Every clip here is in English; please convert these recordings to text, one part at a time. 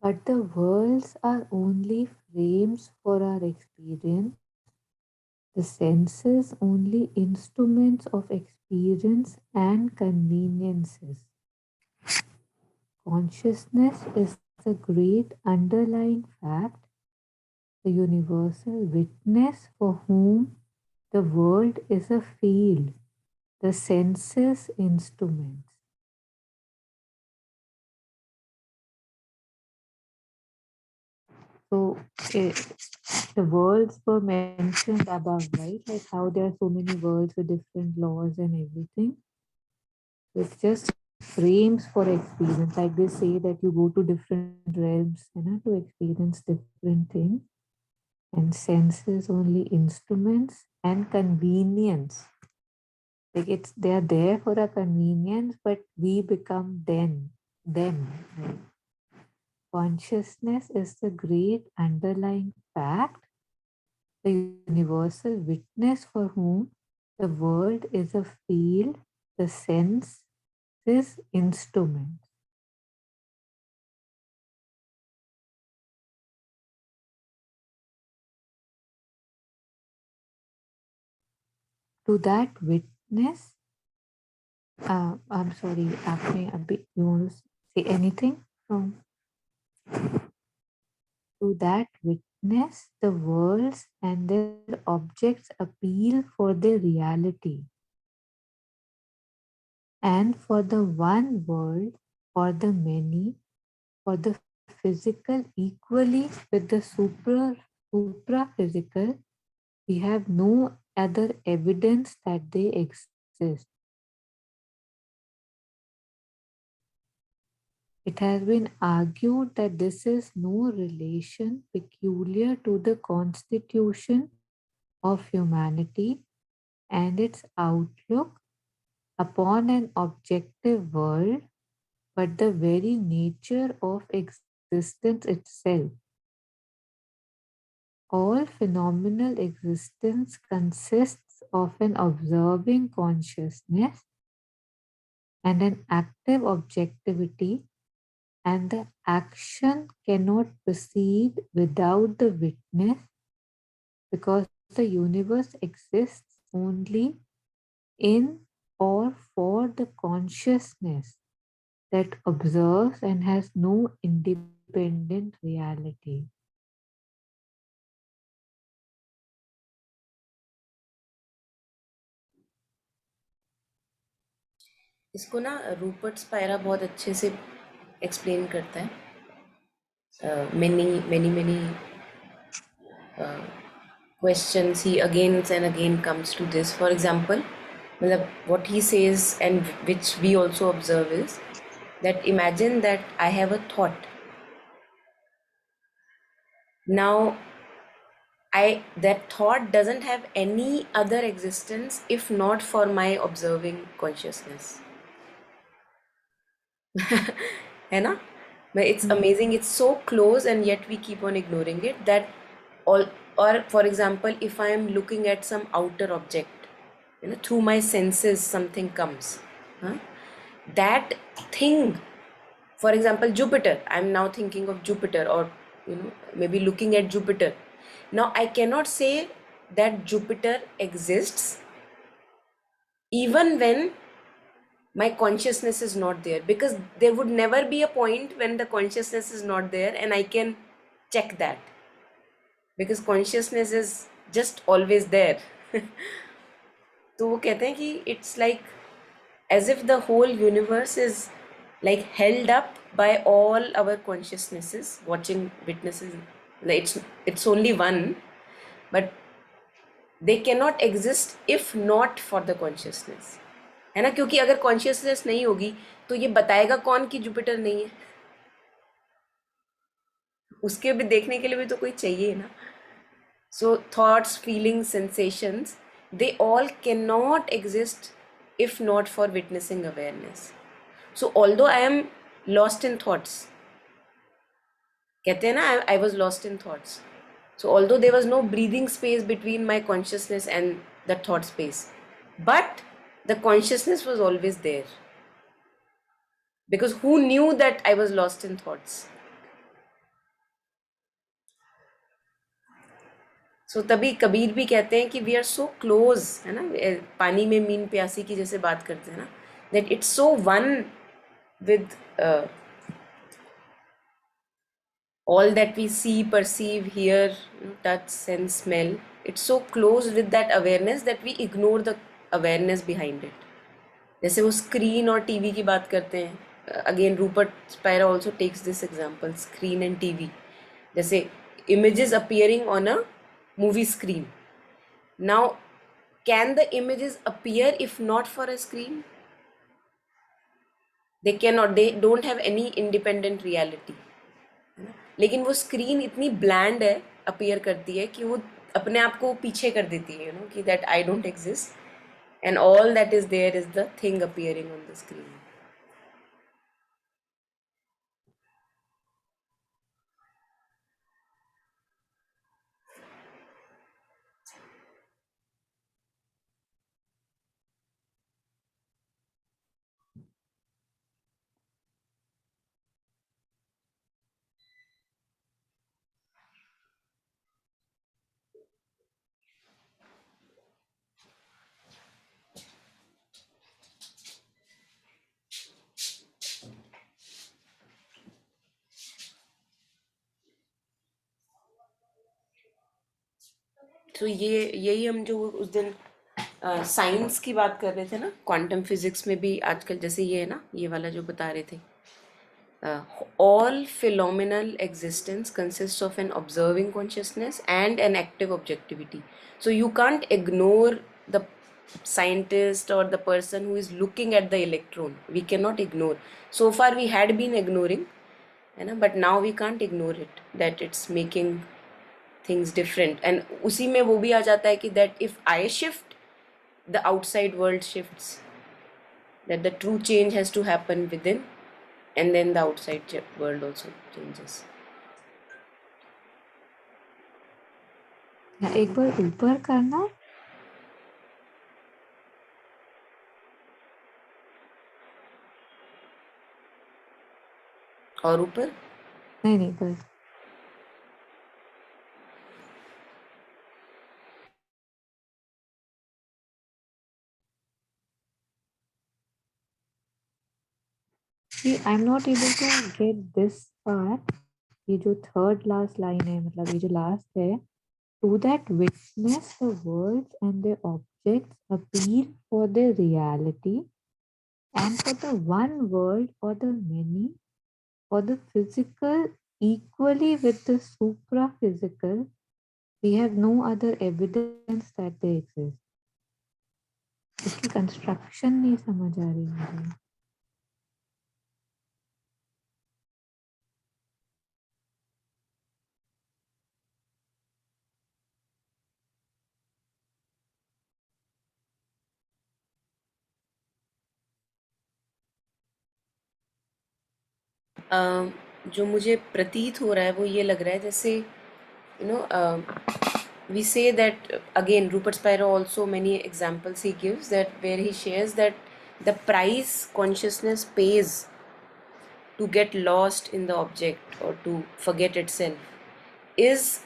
But the worlds are only frames for our experience, the senses only instruments of experience and conveniences. Consciousness is the great underlying fact, the universal witness for whom the world is a field, the senses instruments. So the worlds were mentioned above, right? Like how there are so many worlds with different laws and everything. It's just frames for experience. Like they say that you go to different realms, to experience different things. And senses only instruments and convenience. Like they are there for a convenience, but we become them. Right? Consciousness is the great underlying fact, the universal witness for whom the world is a field, the sense is instrument. To that witness, I'm sorry, you want to say anything from to that witness, the worlds and their objects appeal for their reality. And for the one world, for the many, for the physical equally with the supra physical, we have no other evidence that they exist. It has been argued that this is no relation peculiar to the constitution of humanity and its outlook upon an objective world, but the very nature of existence itself. All phenomenal existence consists of an observing consciousness and an active objectivity, and the action cannot proceed without the witness because the universe exists only in or for the consciousness that observes and has no independent reality. इसको ना Rupert Spyra बहुत अच्छे से explain करता है. Many questions he again and again comes to this. For example, मतलब what he says and which we also observe is that imagine that I have a thought. Now that thought doesn't have any other existence if not for my observing consciousness. है ना? But it's amazing, it's so close and yet we keep on ignoring it. That all, or for example, if I am looking at some outer object, through my senses something comes, huh? That thing, for example Jupiter, I'm now thinking of Jupiter, or maybe looking at Jupiter. Now I cannot say that Jupiter exists even when my consciousness is not there, because there would never be a point when the consciousness is not there and I can check that, because consciousness is just always there. तो वो कहते हैं कि it's like as if the whole universe is like held up by all our consciousnesses, watching witnesses. Like it's only one, but they cannot exist if not for the consciousness. है ना? क्योंकि अगर consciousness नहीं होगी तो ये बताएगा कौन कि जुपिटर नहीं है? उसके भी देखने के लिए भी तो कोई चाहिए ना. So thoughts, feelings, sensations, they all cannot exist if not for witnessing awareness. So although I am lost in thoughts, कहते हैं ना, I was lost in thoughts. So although there was no breathing space between my consciousness and the thought space, but the consciousness was always there. Because who knew that I was lost in thoughts? सो तभी कबीर भी कहते हैं कि we are so close, है ना, पानी में mean प्यासी की जैसे बात करते हैं ना, that it's so one with all that we see, perceive, hear, touch, sense, smell. It's so close with that awareness that we ignore the awareness behind it. जैसे वो स्क्रीन और टीवी की बात करते हैं, again Rupert Spira also takes this example, screen and TV. जैसे images appearing on a movie screen. Now, can the images appear if not for a screen? They cannot, they don't have any independent reality. लेकिन वो screen इतनी bland है, appear करती है कि वो अपने आप को पीछे कर देती है, कि that I don't exist and all that is there is the thing appearing on the screen. तो ये यही हम जो उस दिन साइंस की बात कर रहे थे ना, क्वांटम फिजिक्स में भी आजकल जैसे ये है ना, ये वाला जो बता रहे थे, all phenomenal existence consists of an observing consciousness and an active objectivity. So you can't ignore the scientist or the person who is looking at the electron. We cannot ignore. So far we had been ignoring, but now we can't ignore it, that it's making things different. And उसी में वो भी आ जाता है कि that if I shift, the outside world shifts, that the true change has to happen within, and then the outside world also changes. एक बार ऊपर करना. और ऊपर नहीं नहीं बस. See, I'm not able to get this part. ये जो थर्ड लास्ट लाइन है, मतलब ये जो लास्ट है, to that witness the worlds and their objects appeal for their reality, and for the one world or the many, or the physical equally with the supra-physical, we have no other evidence that they exist. इसकी construction नहीं समझ आ रही मुझे. जो मुझे प्रतीत हो रहा है वो ये लग रहा है जैसे we say that again, Rupert Spira also, many examples he gives, that where he shares that the price consciousness pays to get lost in the object or to forget itself is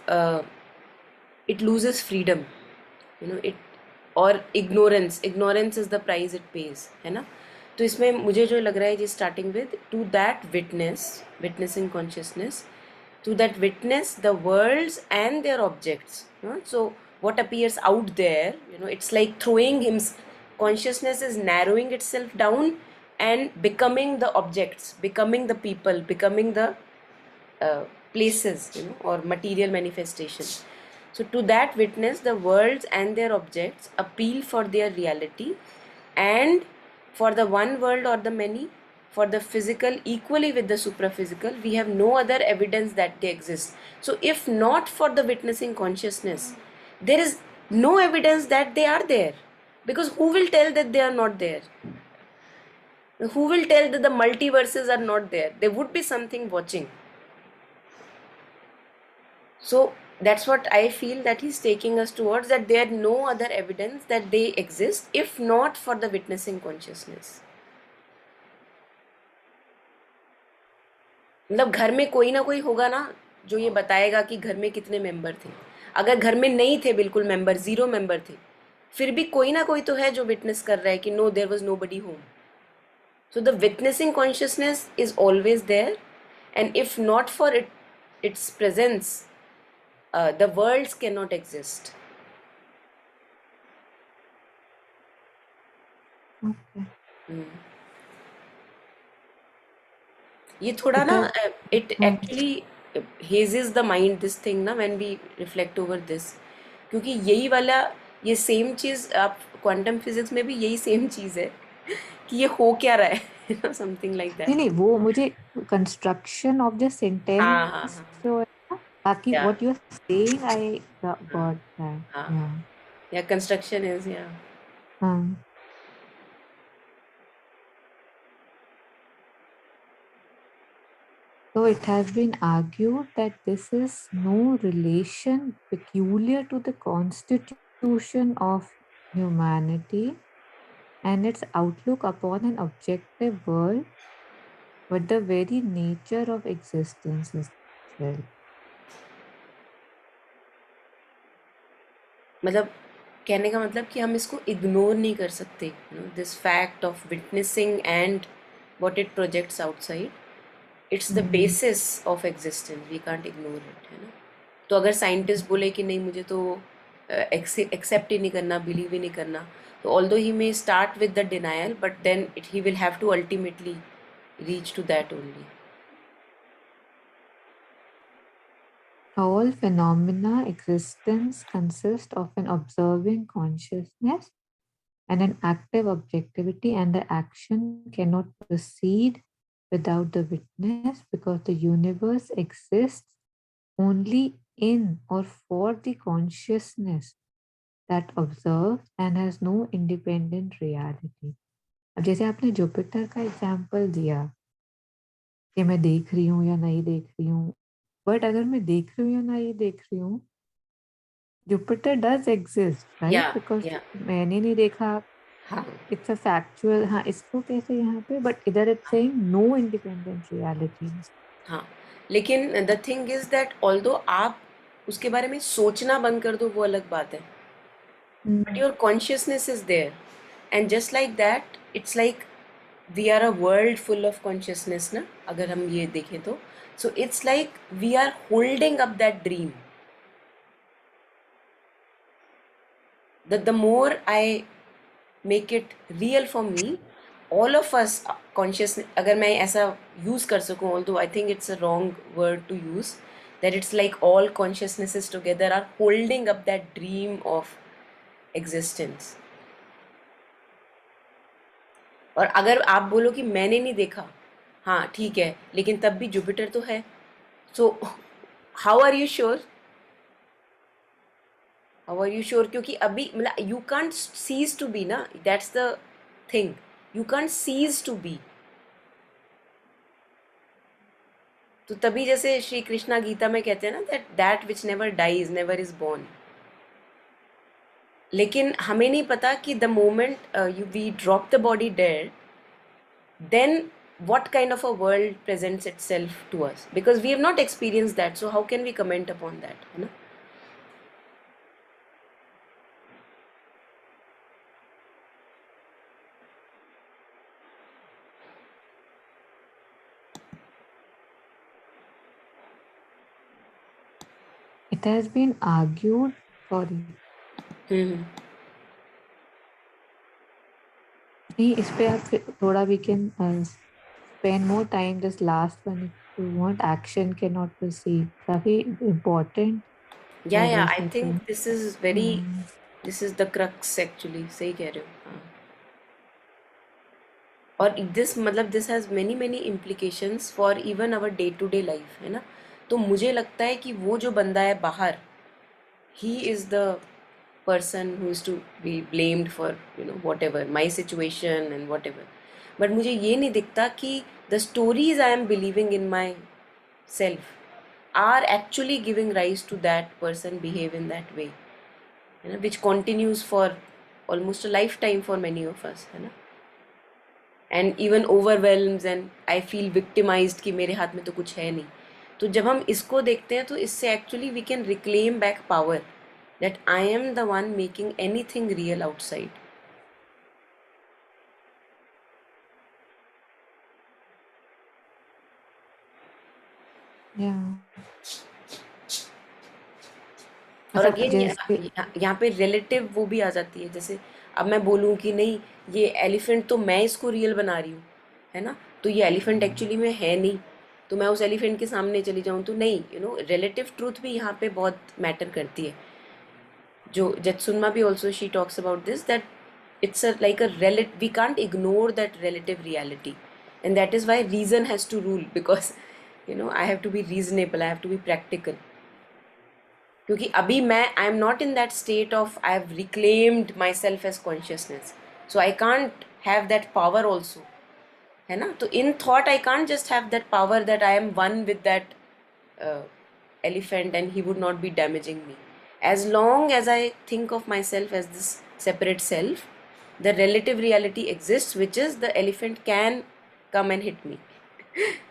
it loses freedom, it, और ignorance is the price it pays, है ना. तो इसमें मुझे जो लग रहा है, starting with two that witnessing consciousness, to that witness the worlds and their objects. So what appears out there, it's like throwing him, consciousness is narrowing itself down and becoming the objects, becoming the people, becoming the places, or material manifestation. So to that witness the worlds and their objects appeal for their reality, and for the one world or the many, for the physical equally with the supraphysical, we have no other evidence that they exist. So if not for the witnessing consciousness, there is no evidence that they are there, because who will tell that they are not there? Who will tell that the multiverses are not there? There would be something watching. So that's what I feel that he's taking us towards, that there are no other evidence that they exist if not for the witnessing consciousness. मतलब घर में कोई ना कोई होगा ना जो ये बताएगा कि घर में कितने मेंबर थे. अगर घर में नहीं थे बिल्कुल मेंबर, ज़ीरो मेंबर थे, फिर भी कोई ना कोई तो है जो विटनेस कर रहा है कि no, there was nobody home. So the witnessing consciousness is always there, and if not for its presence, the worlds cannot exist. Okay. ये थोड़ा It ना, has. it हाँ, actually hazes the mind, this thing ना, when we reflect over this. क्योंकि यही वाला, ये same चीज़ आप क्वांटम फिजिक्स में भी यही सेम चीज़ है कि ये हो क्या रहा है, समथिंग लाइक दैट. नहीं नहीं, वो मुझे कंस्ट्रक्शन ऑफ द हाँ हाँ सेंटेंस हाँ. जो है ना, बाकी yeah what you are saying I got that. हाँ, या या कंस्ट्रक्शन इज, या हाँ. So it has been argued that this is no relation peculiar to the constitution of humanity and its outlook upon an objective world, but the very nature of existence itself. मतलब कहने का मतलब कि हम इसको ignore नहीं कर सकते, this fact of witnessing and what it projects outside, it's the Hmm. Basis of existence, we can't ignore it, है ना. तो अगर साइंटिस्ट बोले कि नहीं, मुझे तो एक्सेप्ट ही नहीं करना, बिलीव ही नहीं करना, तो although he may start with the denial, but then it he will have to ultimately reach to that only. All phenomena existence consist of an observing consciousness and an active objectivity, and the action cannot proceed without the witness because the universe exists only in or for the consciousness that observes and has no independent reality. अब जैसे आपने Jupiter का example दिया कि मैं देख रही हूँ या नहीं देख रही हूँ, बट अगर मैं देख रही हूँ या नहीं देख रही हूँ, जुपिटर डज एग्जिस्ट या राइट, बिकॉज या मैंने नहीं देखा. हाँ इट्स अ फैक्चुअल. हाँ, इसको कैसे यहाँ पे, बट इधर it's saying no independent reality. हाँ. लेकिन the thing is that although आप उसके बारे में सोचना बंद कर दो, वो अलग बात है, but your consciousness is there, and just like that, it's like we are a world full of consciousness ना, अगर हम ये देखें तो. So it's like we are holding up that dream, that the more I make it real for me, all of us conscious, अगर मैं ऐसा use कर सकूँ, although I think it's a wrong word to use, that it's like all consciousnesses together are holding up that dream of existence. और अगर आप बोलो कि मैंने नहीं देखा, हाँ ठीक है, लेकिन तब भी जुपिटर तो है. So how are you sure, how are you sure, क्योंकि अभी मतलब you can't cease to be ना, that's the thing, you can't cease to be. तो तभी जैसे श्री कृष्णा गीता में कहते हैं ना, that that which never dies never is born. लेकिन हमें नहीं पता कि the moment you we drop the body dead, then what kind of a world presents itself to us, because we have not experienced that, so how can we comment upon that, है ना. It has been argued, sorry, हम्म. नहीं इस पे आप थोड़ा we can spend more time. This last one, if you want, action cannot proceed, काफी important या है या आई वैसे थिंक तो. दिस इज वेरी, हाँ. This is the crux actually, सही कह रहे हो. हाँ. और दिस मतलब this has many many implications for even our day to day life, है ना. तो मुझे लगता है कि वो जो बंदा है बाहर, he is the person who is to be blamed for, whatever my situation and whatever. But मुझे ये नहीं दिखता कि the stories I am believing in myself are actually giving rise to that person behave in that way, which continues for almost a lifetime for many of us, है ना. And even overwhelms and I feel victimized कि मेरे हाथ में तो कुछ है नहीं. तो जब हम इसको देखते हैं तो इससे actually we can reclaim back power, that I am the one making anything real outside. या और मतलब अगेन जैसे यहाँ पे रिलेटिव वो भी आ जाती है. जैसे अब मैं बोलूँ कि नहीं, ये एलिफेंट तो मैं इसको रियल बना रही हूँ, है ना, तो ये एलिफेंट एक्चुअली में है नहीं, तो मैं उस एलिफेंट के सामने चली जाऊँ तो नहीं, रिलेटिव ट्रूथ भी यहाँ पे बहुत मैटर करती है. जो Jetsunma भी also she talks about this, that it's a like a relative, we can't ignore that relative reality, and that is why reason has to rule, because I have to be reasonable, I have to be practical. क्योंकि अभी मैं I am not in that state of I have reclaimed my self as consciousness, so I can't have that power also, है ना. तो in thought I can't just have that power that I am one with that elephant and he would not be damaging me. As long as I think of myself as this separate self, the relative reality exists, which is the elephant can come and hit me.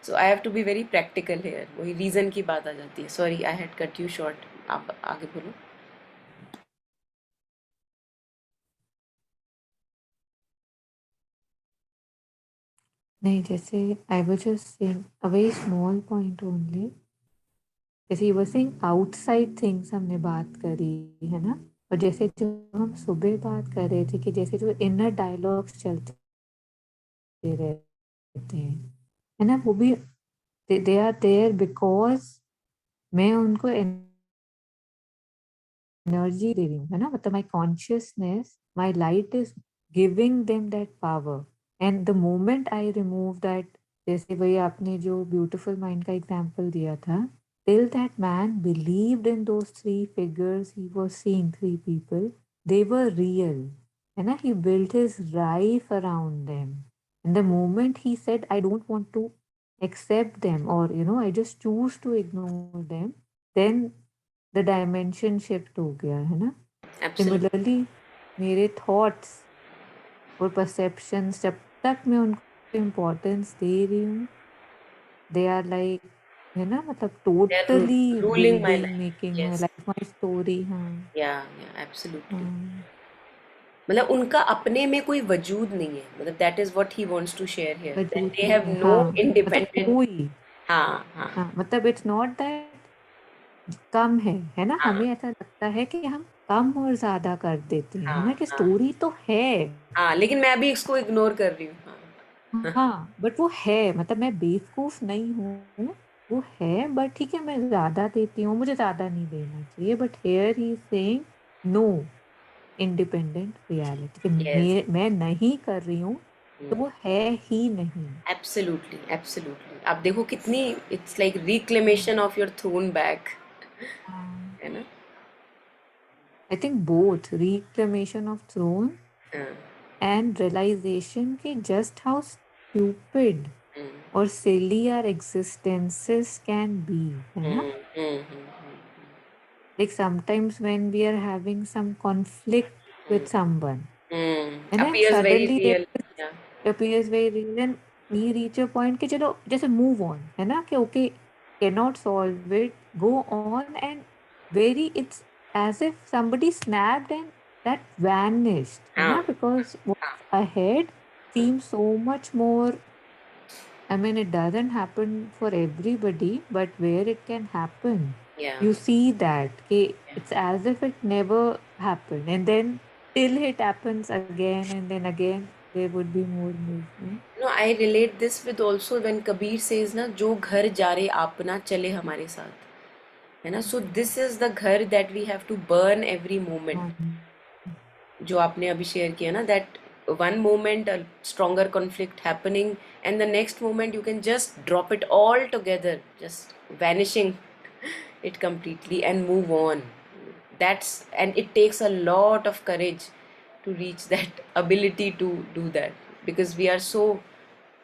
So I have to be very practical here. वही reason की बात आ जाती है. Sorry, I had cut you short. आप आगे बोलो. नहीं, जैसे I was just saying a very small point only. जैसे you were saying outside things हमने बात करी, है ना. और जैसे जो हम सुबह बात कर रहे थे कि जैसे जो इनर डायलॉग्स चलते रहते हैं, है ना, वो भी दे आर देयर बिकॉज मैं उनको एनर्जी दे रही हूँ, है ना. मतलब माई consciousness, my light is giving them that power. And the moment I remove that, जैसे वही आपने जो ब्यूटिफुल माइंड का एग्जाम्पल दिया था, till that man believed in those three figures he was seeing, three people, they were real, है ना. He built his life around them. And the moment he said, I don't want to accept them, or I just choose to ignore them, then the dimension shift हो गया, है ना. Absolutely. Similarly, मेरे thoughts और perceptions, जब तक मैं उनको importance दे रही हूँ, they are like, है ना, मतलब They're totally ruling my building, life. making my Yes. life, my story. हाँ. Yeah, absolutely. हाँ. मतलब उनका अपने में कोई वजूद नहीं है, मतलब that is what he wants to share here, that वजूद दे नहीं हैव है, नो हाँ. मतलब इंडिपेंडेंट. कोई, हाँ, हाँ, हाँ, मतलब इट्स नॉट दैट कम है ना. हाँ, हमें ऐसा लगता है कि हम कम और ज्यादा कर देते हैं, है हाँ, ना, कि हाँ, स्टोरी तो है. हाँ, लेकिन मैं अभी इसको इग्नोर कर रही हूँ. हाँ, हाँ, बट वो है, मतलब मैं बेवकूफ नहीं हूँ, वो है. बट ठीक है, मैं ज्यादा देती हूँ, मुझे ज्यादा नहीं देना चाहिए. But here he saying no, independent reality, कि यस. मैं नहीं कर रही हूँ, तो वो है ही नहीं. Absolutely, absolutely. आप देखो कितनी, it's like reclamation of your throne back, है ना. I think both reclamation of throne हाँ, एंड रियलाइजेशन कि जस्ट हाउ स्टूपिड और silly our existences can be, है ना. हम्म, हम्म. Like sometimes when we are having some conflict with someone, and then Appears very suddenly there real. Yeah. appears very real, and we reach a point कि चलो जैसे move on, है ना, कि okay, cannot solve it, go on. And very, it's as if somebody snapped and that vanished, है हाँ, ना, because what's ahead seems so much more. I mean, it doesn't happen for everybody, but where it can happen, yeah. you see that it's as if it never happened, and then till it happens again, and then again there would be more movement. No, I relate this with also when Kabir says ना, जो घर जा रे आपना चले हमारे साथ, है ना. So this is the घर that we have to burn every moment. Um, जो आपने अभी शेयर किया ना, that one moment a stronger conflict happening, and the next moment you can just drop it all together, just vanishing it completely and move on. That's, and it takes a lot of courage to reach that ability to do that, because we are so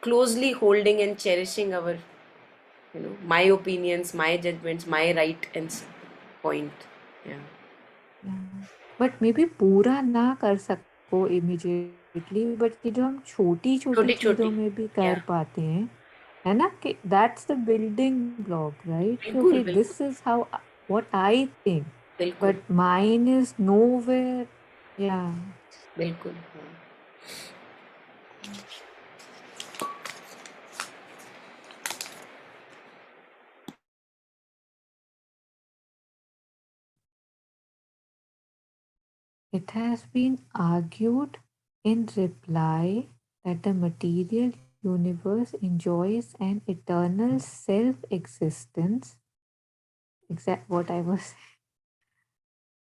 closely holding and cherishing our, my opinions, my judgments, my right and point. Yeah. yeah. But maybe पूरा ना कर सको immediately, but कि जो हम छोटी छोटी छोटी चीजों छोटी. में भी कर Yeah. पाते हैं, है ना कि that's the building block, right? कि okay, बिल्कुल this बिल्कुल is how what I think, बिल्कुल but mine is nowhere. Yeah, बिल्कुल हाँ। it has been argued in reply that the material universe enjoys an eternal self-existence. Exact what I was.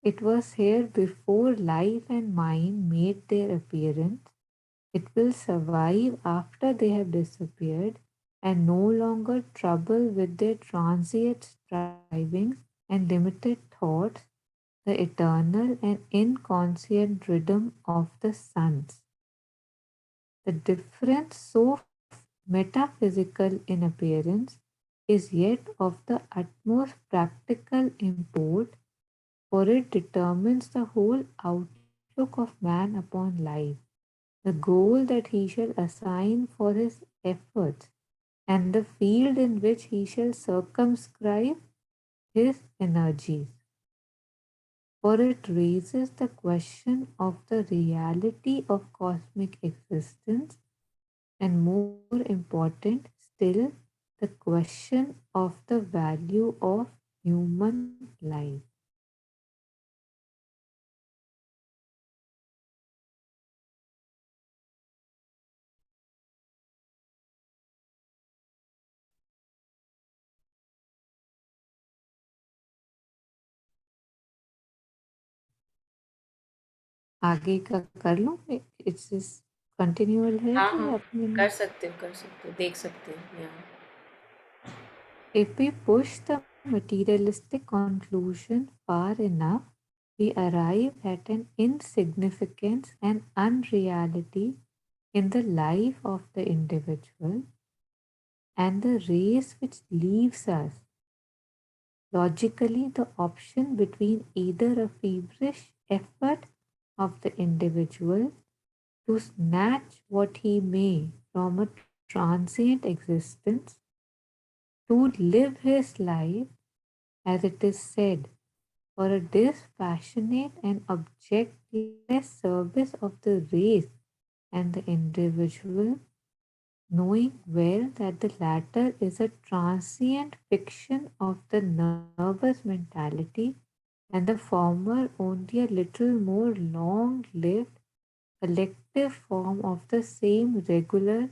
It was here before life and mind made their appearance. It will survive after they have disappeared and no longer trouble with their transient strivings and limited thoughts the eternal and inconscient rhythm of the suns. The difference, so metaphysical in appearance, is yet of the utmost practical import, for it determines the whole outlook of man upon life, the goal that he shall assign for his efforts, and the field in which he shall circumscribe his energies. For it raises the question of the reality of cosmic existence, and more important still, the question of the value of human life. आगे का कर लूँ? It's continual है हाँ कि हाँ अपने कर सकते हो देख सकते हो यहाँ। if we push the materialistic conclusion far enough, we arrive at an insignificance and unreality in the life of the individual and the race which leaves us. Logically, the option between either a feverish effort of the individual to snatch what he may from a transient existence, to live his life, as it is said, for a dispassionate and objectless service of the race and the individual, knowing well that the latter is a transient fiction of the nervous mentality and the former only a little more long lived collective form of the same regular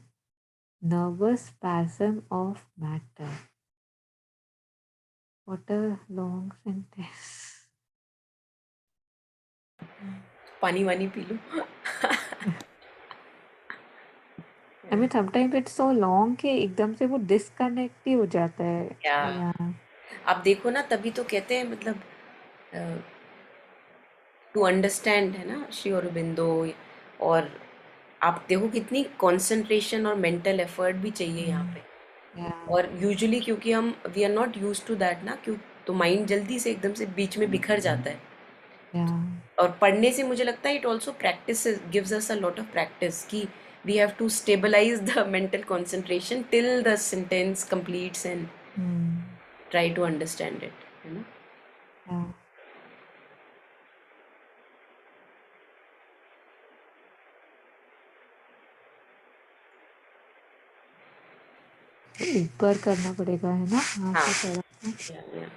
nervous spasm of matter. What a long sentence. पानी वानी P low. I mean sometimes it's so long कि एकदम से वो disconnect ही हो जाता है या या आप देखो ना तभी तो कहते हैं मतलब टू अंडरस्टैंड है ना श्री अरबिंदो। और आप देखो कितनी कंसंट्रेशन और मेंटल एफर्ट भी चाहिए यहाँ पे। या और यूजुअली क्योंकि हम we are not use to that ना क्यों, तो माइंड जल्दी से एकदम से बीच में बिखर जाता है। या और पढ़ने से मुझे लगता है it also practice gives us a lot of practice कि we have to stabilise the mental concentration till the sentence completes and try to understand it, है ना। या तो ऊपर करना पड़ेगा है ना यहाँ हाँ से थोड़ा सा या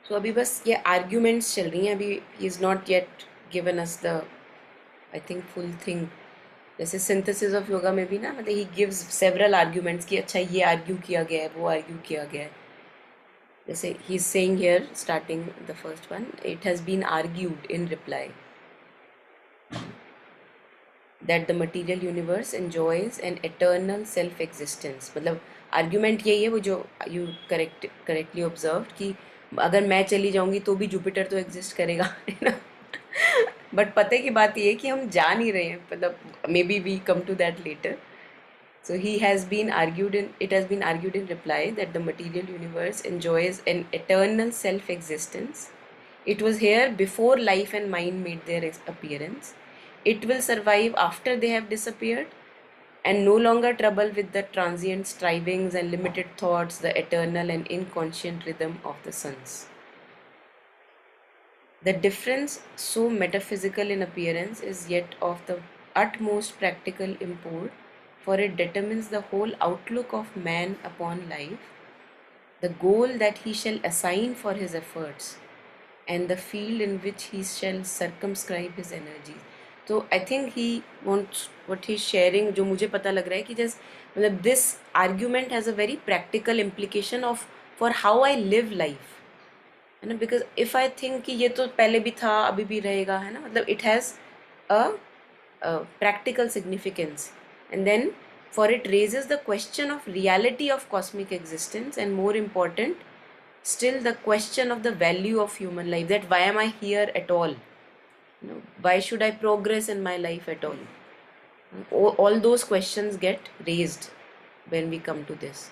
तो अभी बस ये आर्ग्यूमेंट्स चल रही हैं अभी। He is not yet given us the I think full thing. जैसे सिंथेसिस ऑफ योगा में भी ना मतलब ही गिव्स सेवरल आर्ग्यूमेंट्स कि अच्छा ये आर्ग्यू किया गया है वो आर्ग्यू किया गया है। जैसे he is saying here starting the first one, it has been argued in reply that the material universe enjoys an eternal self existence। मतलब आर्ग्यूमेंट यही है वो जो यू करेक्टली ऑब्जर्व कि अगर मैं चली जाऊंगी तो भी जुपिटर तो एग्जिस्ट करेगा, है ना। बट पते की बात ये है कि हम जा नहीं रहे हैं, मतलब maybe we come to that later. So he has been argued in it has been argued in reply that the material universe enjoys an eternal self-existence. It was here before life and mind made their appearance. It will survive after they have disappeared, and no longer trouble with the transient strivings and limited thoughts, the eternal and inconscient rhythm of the suns. The difference, so metaphysical in appearance, is yet of the utmost practical import, for it determines the whole outlook of man upon life, the goal that he shall assign for his efforts, and the field in which he shall circumscribe his energies. So I think he wants what he's sharing, जो मुझे पता लग रहा है कि just मतलब this argument has a very practical implication of for how I live life, है ना. बिकॉज इफ आई थिंक कि ये तो पहले भी था अभी भी रहेगा, है ना, मतलब it has a practical significance. And then for it raises the question of reality of cosmic existence, and more important still the question of the value of human life, that why am I here at all, you know, why should I progress in my life at all. All those questions get raised when we come to this.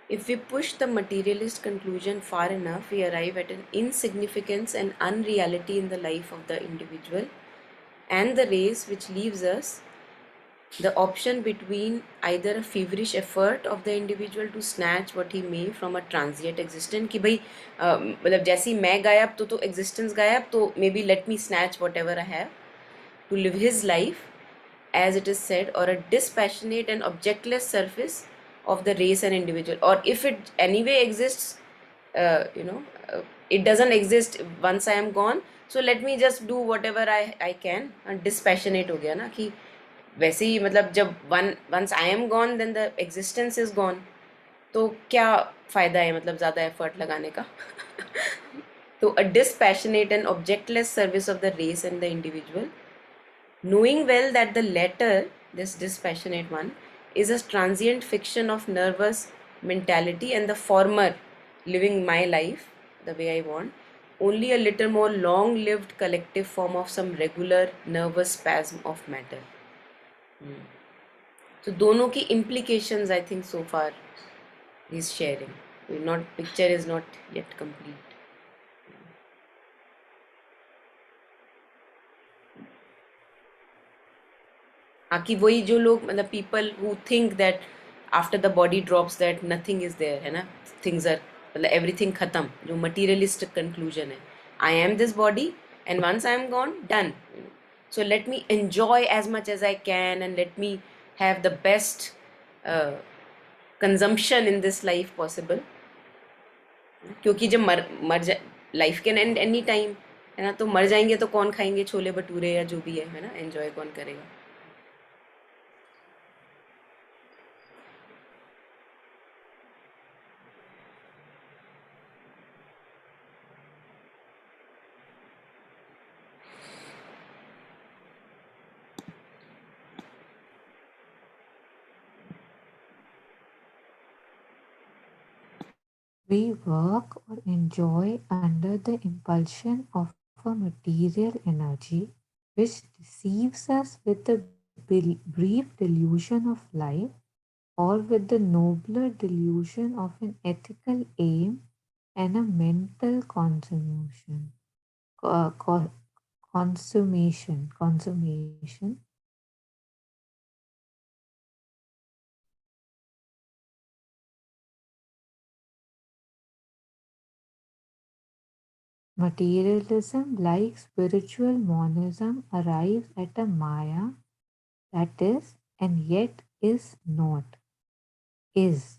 If we push the materialist conclusion far enough, we arrive at an insignificance and unreality in the life of the individual and the race, which leaves us the option between either a feverish effort of the individual to snatch what he may from a transient existence, कि भाई मतलब जैसे ही मैं गायब तो existence गायब, तो maybe let me snatch whatever I have to live his life, as it is said, or a dispassionate and objectless surface of the race and individual. Or if it anyway exists, you know, it doesn't exist once I am gone. So let me just do whatever I can. And dispassionate हो गया ना कि वैसे ही, मतलब जब once I am gone, then the existence is gone. तो क्या फ़ायदा है मतलब ज़्यादा एफर्ट लगाने का. तो a dispassionate and objectless service of the race and the individual, knowing well that the latter, this dispassionate one, is a transient fiction of nervous mentality, and the former, living my life the way I want, only a little more long lived collective form of some regular nervous spasm of matter. So दोनों की implications I think so far he's sharing. Not picture is not yet complete. कि वही जो लोग, मतलब people who think that after the body drops that nothing is there, है ना, things are, मतलब एवरीथिंग खत्म, जो मटीरियलिस्ट कंक्लूजन है, I am this body and once I am gone done, so let me enjoy as much as I can and let me have the best consumption in this life possible. क्योंकि जब मर मर जा life can and any time, है ना, तो मर जाएंगे तो कौन खाएंगे छोले भटूरे या जो भी है ना, एंजॉय कौन करेगा. We work or enjoy under the impulsion of a material energy which deceives us with the brief delusion of life, or with the nobler delusion of an ethical aim and a mental consummation. Materialism, like spiritual monism, arrives at a Maya that is and yet is not, is,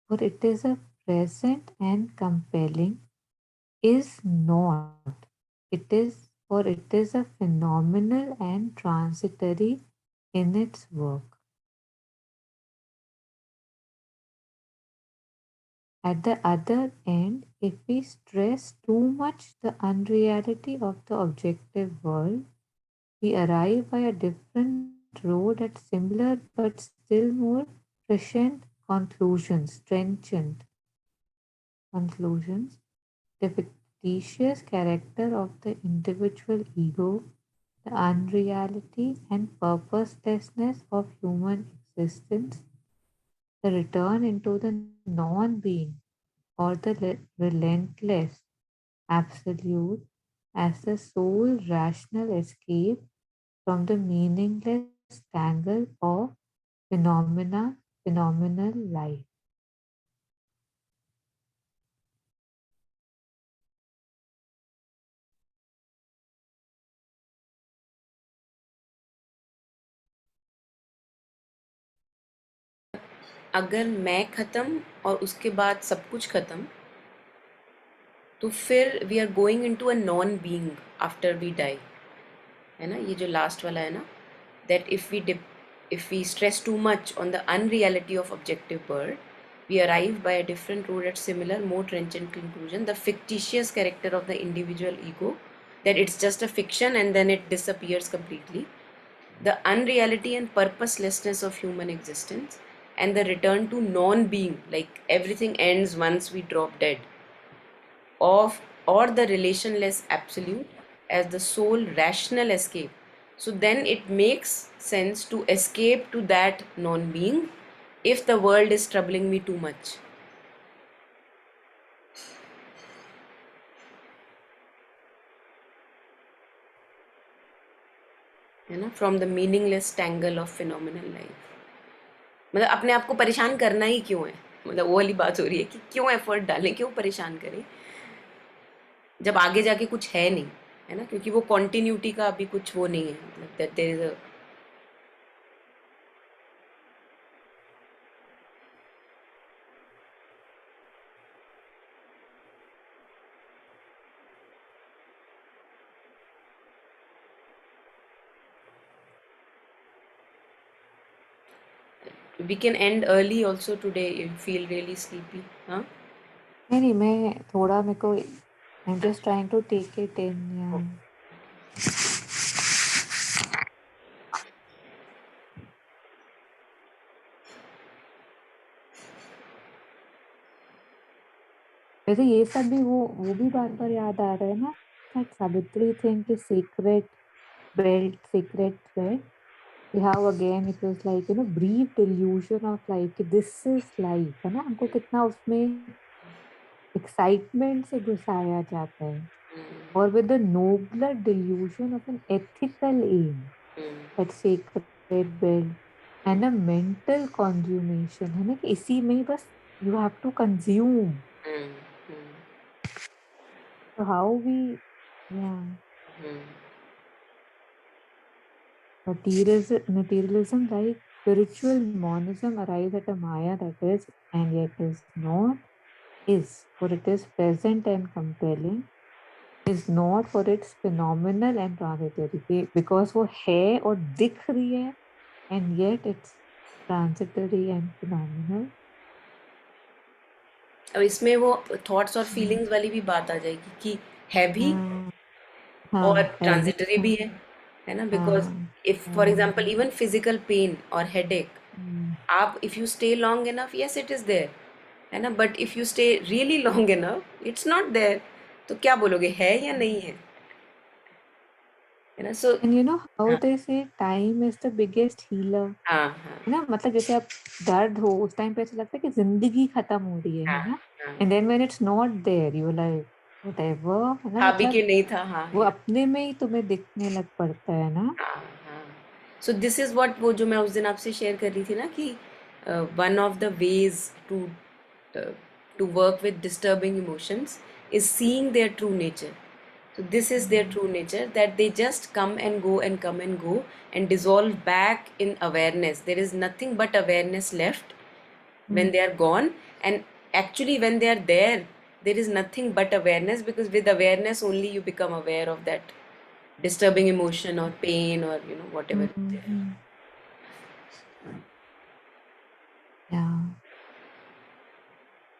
for it is a present and compelling, is not, it is, for it is a phenomenal and transitory in its work. At the other end, if we stress too much the unreality of the objective world, we arrive by a different road at similar but still more prescient conclusions, trenchant conclusions, fictitious character of the individual ego, the unreality and purposelessness of human existence, the return into the non being or the relentless absolute as the sole rational escape from the meaningless tangle of phenomenal life. अगर मैं ख़त्म और उसके बाद सब कुछ ख़त्म, तो फिर we are going into a non being after we die, है ना? ये जो लास्ट वाला है ना, that if we stress too much on the unreality of objective birth, we arrive by a different road at similar, more trenchant conclusion. The fictitious character of the individual ego, that it's just a fiction and then it disappears completely. The unreality and purposelessness of human existence, and the return to non-being, like everything ends once we drop dead, of or the relationless absolute as the sole rational escape. So then it makes sense to escape to that non-being if the world is troubling me too much, है ना? From the meaningless tangle of phenomenal life, मतलब अपने आप को परेशान करना ही क्यों है? मतलब वो वाली बात हो रही है कि क्यों एफर्ट डालें, क्यों परेशान करें जब आगे जाके कुछ है नहीं, है ना? क्योंकि वो कॉन्टिन्यूटी का अभी कुछ वो नहीं है, मतलब that there is a, we can end early also today if you feel really sleepy, हाँ? नहीं, मैं थोड़ा मेरे को I am just trying to take it in या वैसे ये सब भी वो भी बार-बार याद आ रहा है ना, that Savitri thing is secret belt, secret thread. How again it was like, brief delusion of life कि this is life, है ना? हमको कितना उसमें एक्साइटमेंट से घुसाया जाता है और with the nobler delusion of an ethical aim, that sacred belt and a mental consummation, है ना? कि इसी में बस you have to consume. So how we, yeah, materialism like spiritual monism arrives at a Maya that is and yet is not, is for it is present and compelling, is not for its phenomenal and transitory because वो है और दिख रही है and yet it's transitory and phenomenal. अब इसमें वो thoughts और हम्म, फीलिंग्स वाली भी बात आ जाएगी कि है भी हाँ और हाँ है भी ट्रांजिटरी भी है ना? बिकॉज हाँ इफ फॉर हाँ एग्जांपल इवन फिजिकल पेन और हेडेक, हम्म, आप if you stay long enough, yes it is there, है ना? But if you stay really long enough, it's not there, तो क्या बोलोगे, है या नहीं है ना? सो and you know how हाँ, they say time is the biggest healer. हाँ, है ना? मतलब जैसे आप दर्द हो उस टाइम पे ऐसा लगता है कि ज़िंदगी खत्म हो रही हाँ, है ना? हाँ, and then when it's not there you are like whatever, है ना? था भी मतलब कि नहीं था, हाँ, वो या अपने में ही तुम्हें दिखने लग पड़ता है ना? हाँ, हाँ। सो दिस इज व्हाट, वो जो मैं उस दिन आपसे शेयर कर रही थी ना कि one of the ways to work with disturbing emotions is seeing their true nature. So this is their hmm, true nature, that they just come and go and come and go and dissolve back in awareness. There is nothing but awareness left hmm, when they are gone. And actually when they are there, there is nothing but awareness, because with awareness only you become aware of that disturbing emotion or pain or whatever hmm, is there. हुँ, या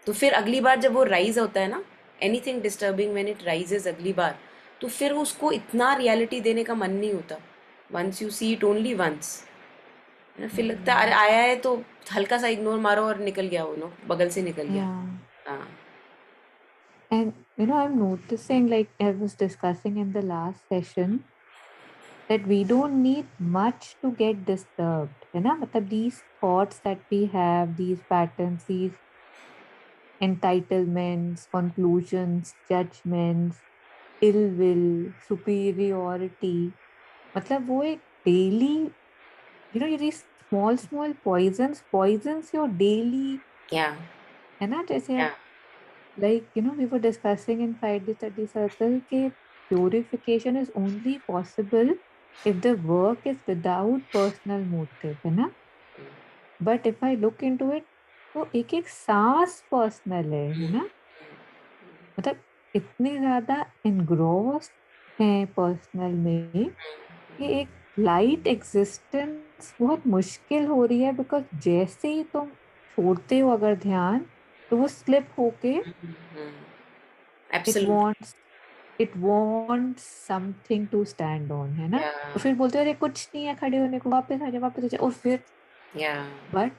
तो फिर अगली बार जब वो rise होता है ना, anything disturbing when it rises अगली बार, तो फिर उसको इतना रियलिटी देने का मन नहीं होता. Once you see it only once, है ना? फिर लगता है अरे हुँ, आया है तो हल्का सा इग्नोर मारो और निकल गया, वो नो बगल से निकल गया. या हाँ. And I'm noticing, like I was discussing in the last session, that we don't need much to get disturbed. है ना? मतलब these thoughts that we have, these patterns, these entitlements, conclusions, judgments, ill will, superiority, मतलब वो एक daily, these small small poisons your daily, Yeah, है ना? जैसे yeah. like we were discussing in 5D study circle के purification is only possible if the work is without personal motive, है ना? But if I look into it, तो एक एक सांस पर्सनल है ना? मतलब इतने ज़्यादा एनग्रॉस्ड हैं पर्सनल में कि एक लाइट एग्जिस्टेंस बहुत मुश्किल हो रही है, बिकॉज़ जैसे ही तुम छोड़ते हो अगर ध्यान, तो वो स्लिप होके it Absolutely. Wants it wants something to stand on, है ना? Yeah, तो फिर बोलते हो अरे कुछ नहीं है खड़े होने को, वापस आ जा और फिर yeah. बट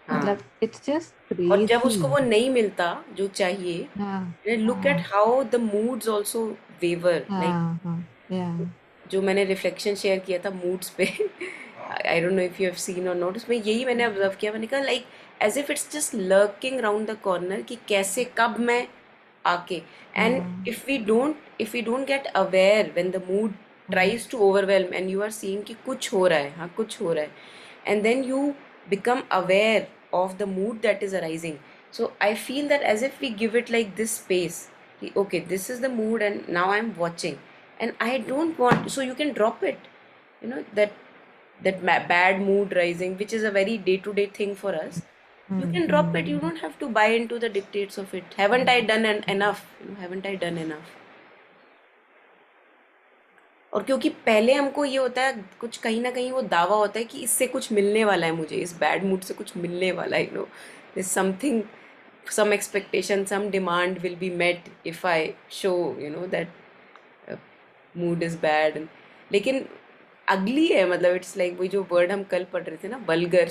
हाँ. मतलब इट्स जस्ट और जब क्रेज़ी। उसको वो नहीं मिलता जो चाहिए, हाँ, लुक एट हाँ, how the moods also waver, like हाँ, हाँ, या जो मैंने रिफ्लेक्शन शेयर किया था मूड्स पे, I don't know if you have seen और नोट, उसमें यही मैंने ऑब्जर्व किया, मैंने कहा like as if it's just lurking round the corner कि कैसे कब मैं आके, एंड हाँ, if we don't get aware when the mood हाँ, tries to overwhelm and you are seeing कि कुछ हो रहा है, हाँ कुछ हो रहा है, and then you become aware of the mood that is arising. So I feel that as if we give it like this space कि okay, this is the mood and now I'm watching, and I don't want, so you can drop it, that bad mood rising, which is a very day to day thing for us. You hmm, can drop it. You hmm, don't have to buy into the dictates of it. Haven't I done enough? Haven't I done enough? और क्योंकि पहले हमको ये होता है, कुछ कहीं ना कहीं वो दावा होता है कि इससे कुछ मिलने वाला है, मुझे इस बैड मूड से कुछ मिलने वाला है, this something, some expectation, some demand will be met if I show, that mood is bad. लेकिन अगली है, मतलब इट्स लाइक वही जो वर्ड हम कल पढ़ रहे थे ना, बल्गर,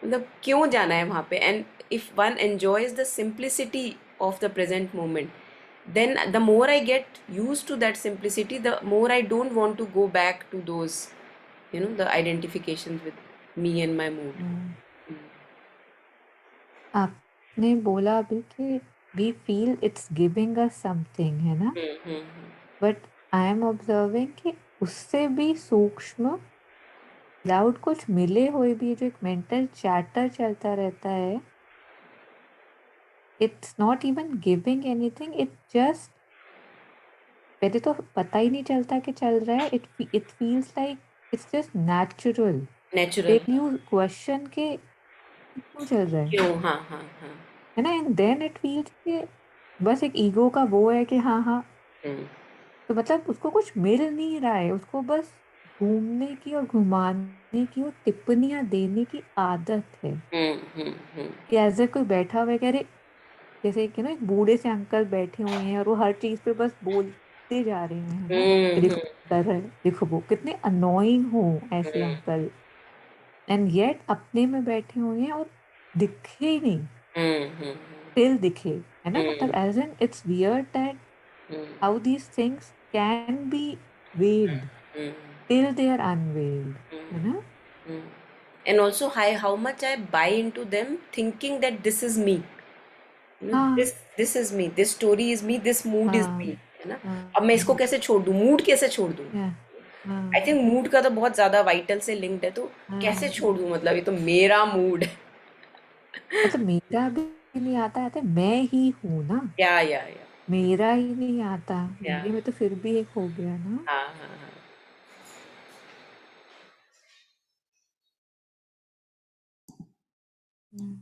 मतलब क्यों जाना है वहाँ पे. And if one enjoys the simplicity of the present moment, then the more I get used to that simplicity, the more I don't want to go back to those, the identifications with me and my mood. Hmm. आपने बोला अभी कि we feel it's giving us something, है ना? But I am observing कि उससे भी सूक्ष्म, विदाउट कुछ मिले हुए भी जो एक मेंटल चैटर चलता रहता है, it's not even giving anything, it just, पहले तो पता ही नहीं चलता कि चल रहा है, it feels like it's just natural, natural. Till you question के क्यों चल रहा क्यों, हाँ हाँ हाँ. है ना? एंड देन इट फील्स कि बस एक ईगो का वो है कि हाँ हाँ, हम्म तो मतलब उसको कुछ मिल नहीं रहा है, उसको बस घूमने की और घुमाने की और टिप्पणियां देने की आदत है, हम्म. कि एज ए कोई बैठा हुआ है, कह रहे, जैसे कि ना एक बूढ़े से अंकल बैठे हुए हैं और वो हर चीज पे बस बोलते जा रहे हैं, है ना? कि देखो हम्म कर रहे हैं, देखो वो कितने अनोइंग हो ऐसे हम्म अंकल, एंड येट अपने में बैठे हुए हैं और दिखे ही नहीं, हम्म टिल दिखे, है ना? मतलब hmm as an it's weird that how these things can be veiled till they are unveiled, है ना? and also how much I buy into them thinking that this is me, हाँ, this is me, this story is me, this mood is हाँ, me, है ना. हाँ, अब मैं इसको कैसे छोड़ दूँ, मूड कैसे छोड़ दूँ. या आई हाँ, थिंक मूड का तो बहुत ज्यादा वाइटल से लिंक्ड है, तो कैसे हाँ, छोड़ दूँ, मतलब ये तो मेरा मूड है. मतलब मेरा भी नहीं आता, आता मैं ही हूँ ना, या मेरा ही नहीं आता, या मेरे में तो फिर भी एक हो गया ना। हाँ हाँ हाँ. हम्म,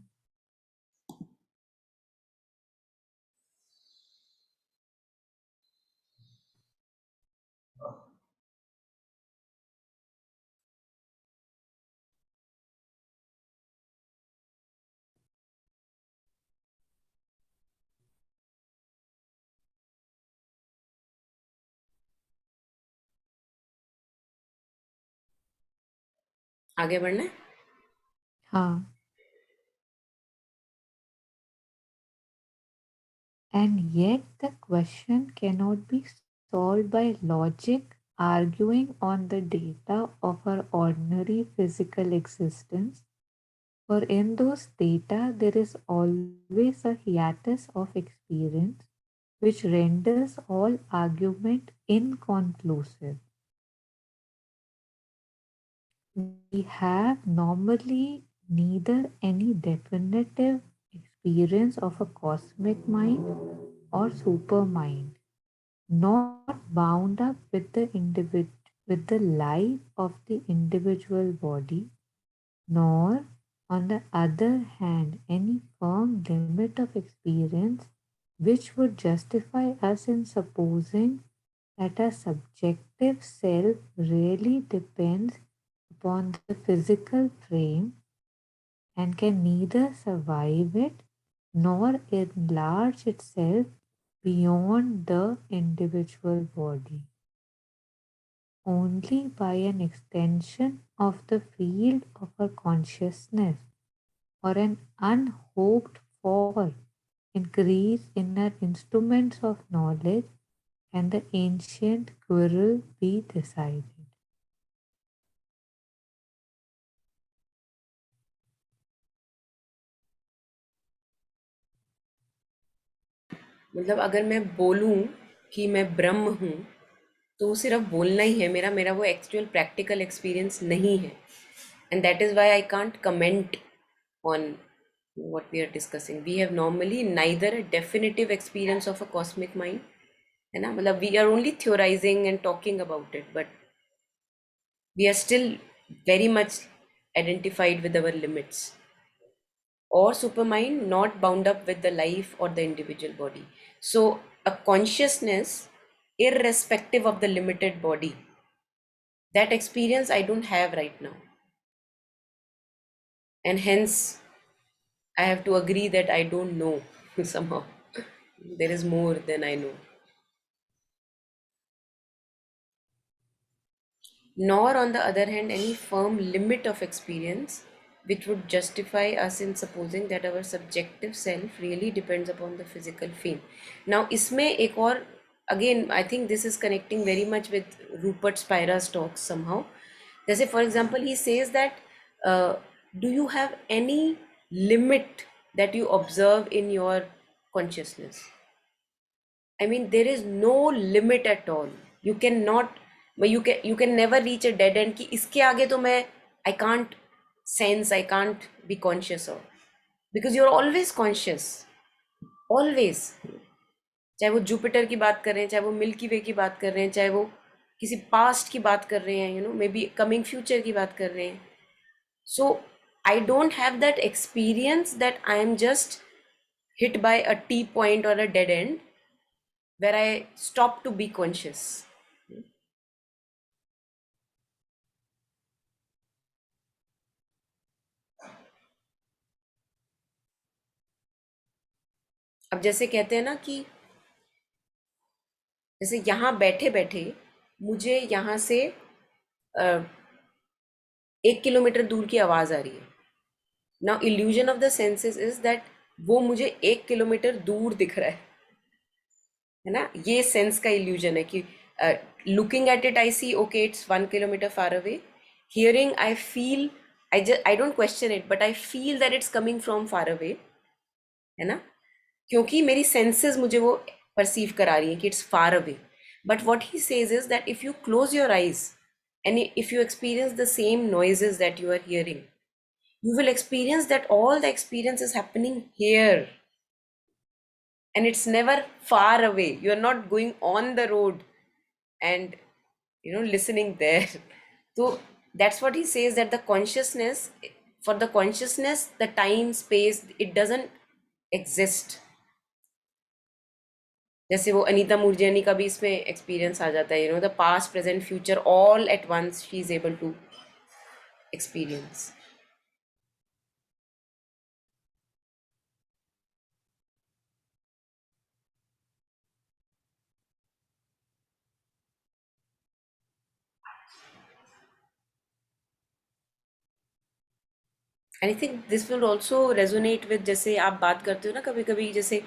आगे बढ़ना है. हाँ, And yet, the question cannot be solved by logic arguing on the data of our ordinary physical existence. For in those data, there is always a hiatus of experience which renders all argument inconclusive. We have normally neither any definitive experience of a cosmic mind or supermind, not bound up with with the life of the individual body, nor, on the other hand, any firm limit of experience which would justify us in supposing that a subjective self really depends upon the physical frame and can neither survive it nor enlarge itself beyond the individual body. Only by an extension of the field of our consciousness or an unhoped for increase in our instruments of knowledge can the ancient quarrel be decided. मतलब अगर मैं बोलूं कि मैं ब्रह्म हूँ, तो वो सिर्फ बोलना ही है, मेरा मेरा वो एक्चुअल प्रैक्टिकल एक्सपीरियंस नहीं है. And that is why I can't comment on what we are discussing. We have normally neither a definitive experience of a cosmic mind, है ना, मतलब we are only theorizing and talking about it, but we are still very much identified with our limits, or supermind not bound up with the life or the individual body. So a consciousness irrespective of the limited body, that experience I don't have right now, and hence I have to agree that I don't know. Somehow there is more than I know. Nor, on the other hand, any firm limit of experience which would justify us in supposing that our subjective self really depends upon the physical fame. Now, isme ek aur, again, I think this is connecting very much with Rupert Spira's talks somehow. Let's say, for example, he says that, do you have any limit that you observe in your consciousness? I mean, there is no limit at all. You cannot, you can never reach a dead end कि इसके आगे तो मैं I can't sense, I can't be conscious of, because you're always conscious, always. चाहे वो Jupiter की बात कर रहे हैं, चाहे वो मिल्की वे की बात कर रहे हैं, चाहे वो किसी पास्ट की बात कर रहे हैं, मे बी कमिंग फ्यूचर की बात कर रहे हैं. So I don't have that experience that I am just hit by a T point or a dead end where I stop to be conscious. अब जैसे कहते हैं ना कि जैसे यहाँ बैठे बैठे मुझे यहाँ से 1 किलोमीटर दूर की आवाज़ आ रही है. Now illusion of the senses is that वो मुझे 1 किलोमीटर दूर दिख रहा है ना. ये सेंस का इल्यूजन है कि looking at it I see okay it's 1 kilometre far away. Hearing I feel, I don't question it, but I feel that it's coming from far away, है ना, क्योंकि मेरी सेंसेस मुझे वो परसीव करा रही हैं कि it's far away. But what he says is that if you close your eyes and if you experience the same noises that you are hearing, you will experience that all the experience is happening here, and it's never far away. You are not going on the road and listening there. So that's what he says, that the consciousness, for the consciousness, the time space, it doesn't exist. जैसे वो अनीता मूरजैनी का भी इसमें experience आ जाता है, the past present future all at once she is able to experience. And I think this will also resonate with, जैसे आप बात करते हो ना कभी कभी, जैसे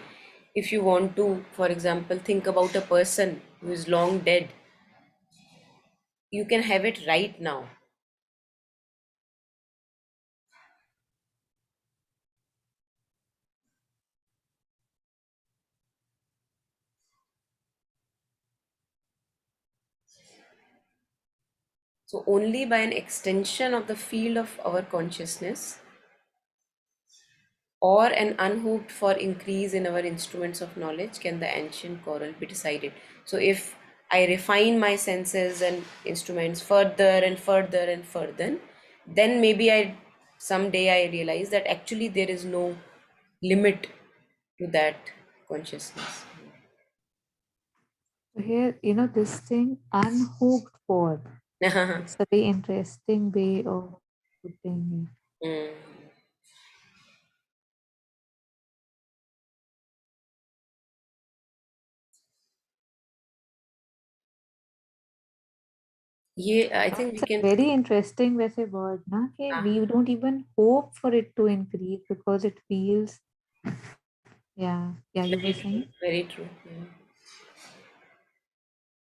If you want to, for example, think about a person who is long dead, you can have it right now. So, only by an extension of the field of our consciousness or an unhoped for increase in our instruments of knowledge can the ancient quarrel be decided. So, if I refine my senses and instruments further and further and further, then maybe I someday I realize that actually there is no limit to that consciousness. So here, this thing unhooked for. It's a very interesting way of putting it. Mm. Yeah, I think we It's a can. very interesting वैसे word ना कि Ah, we don't even hope for it to increase because it feels, yeah, you were very true, saying. very true.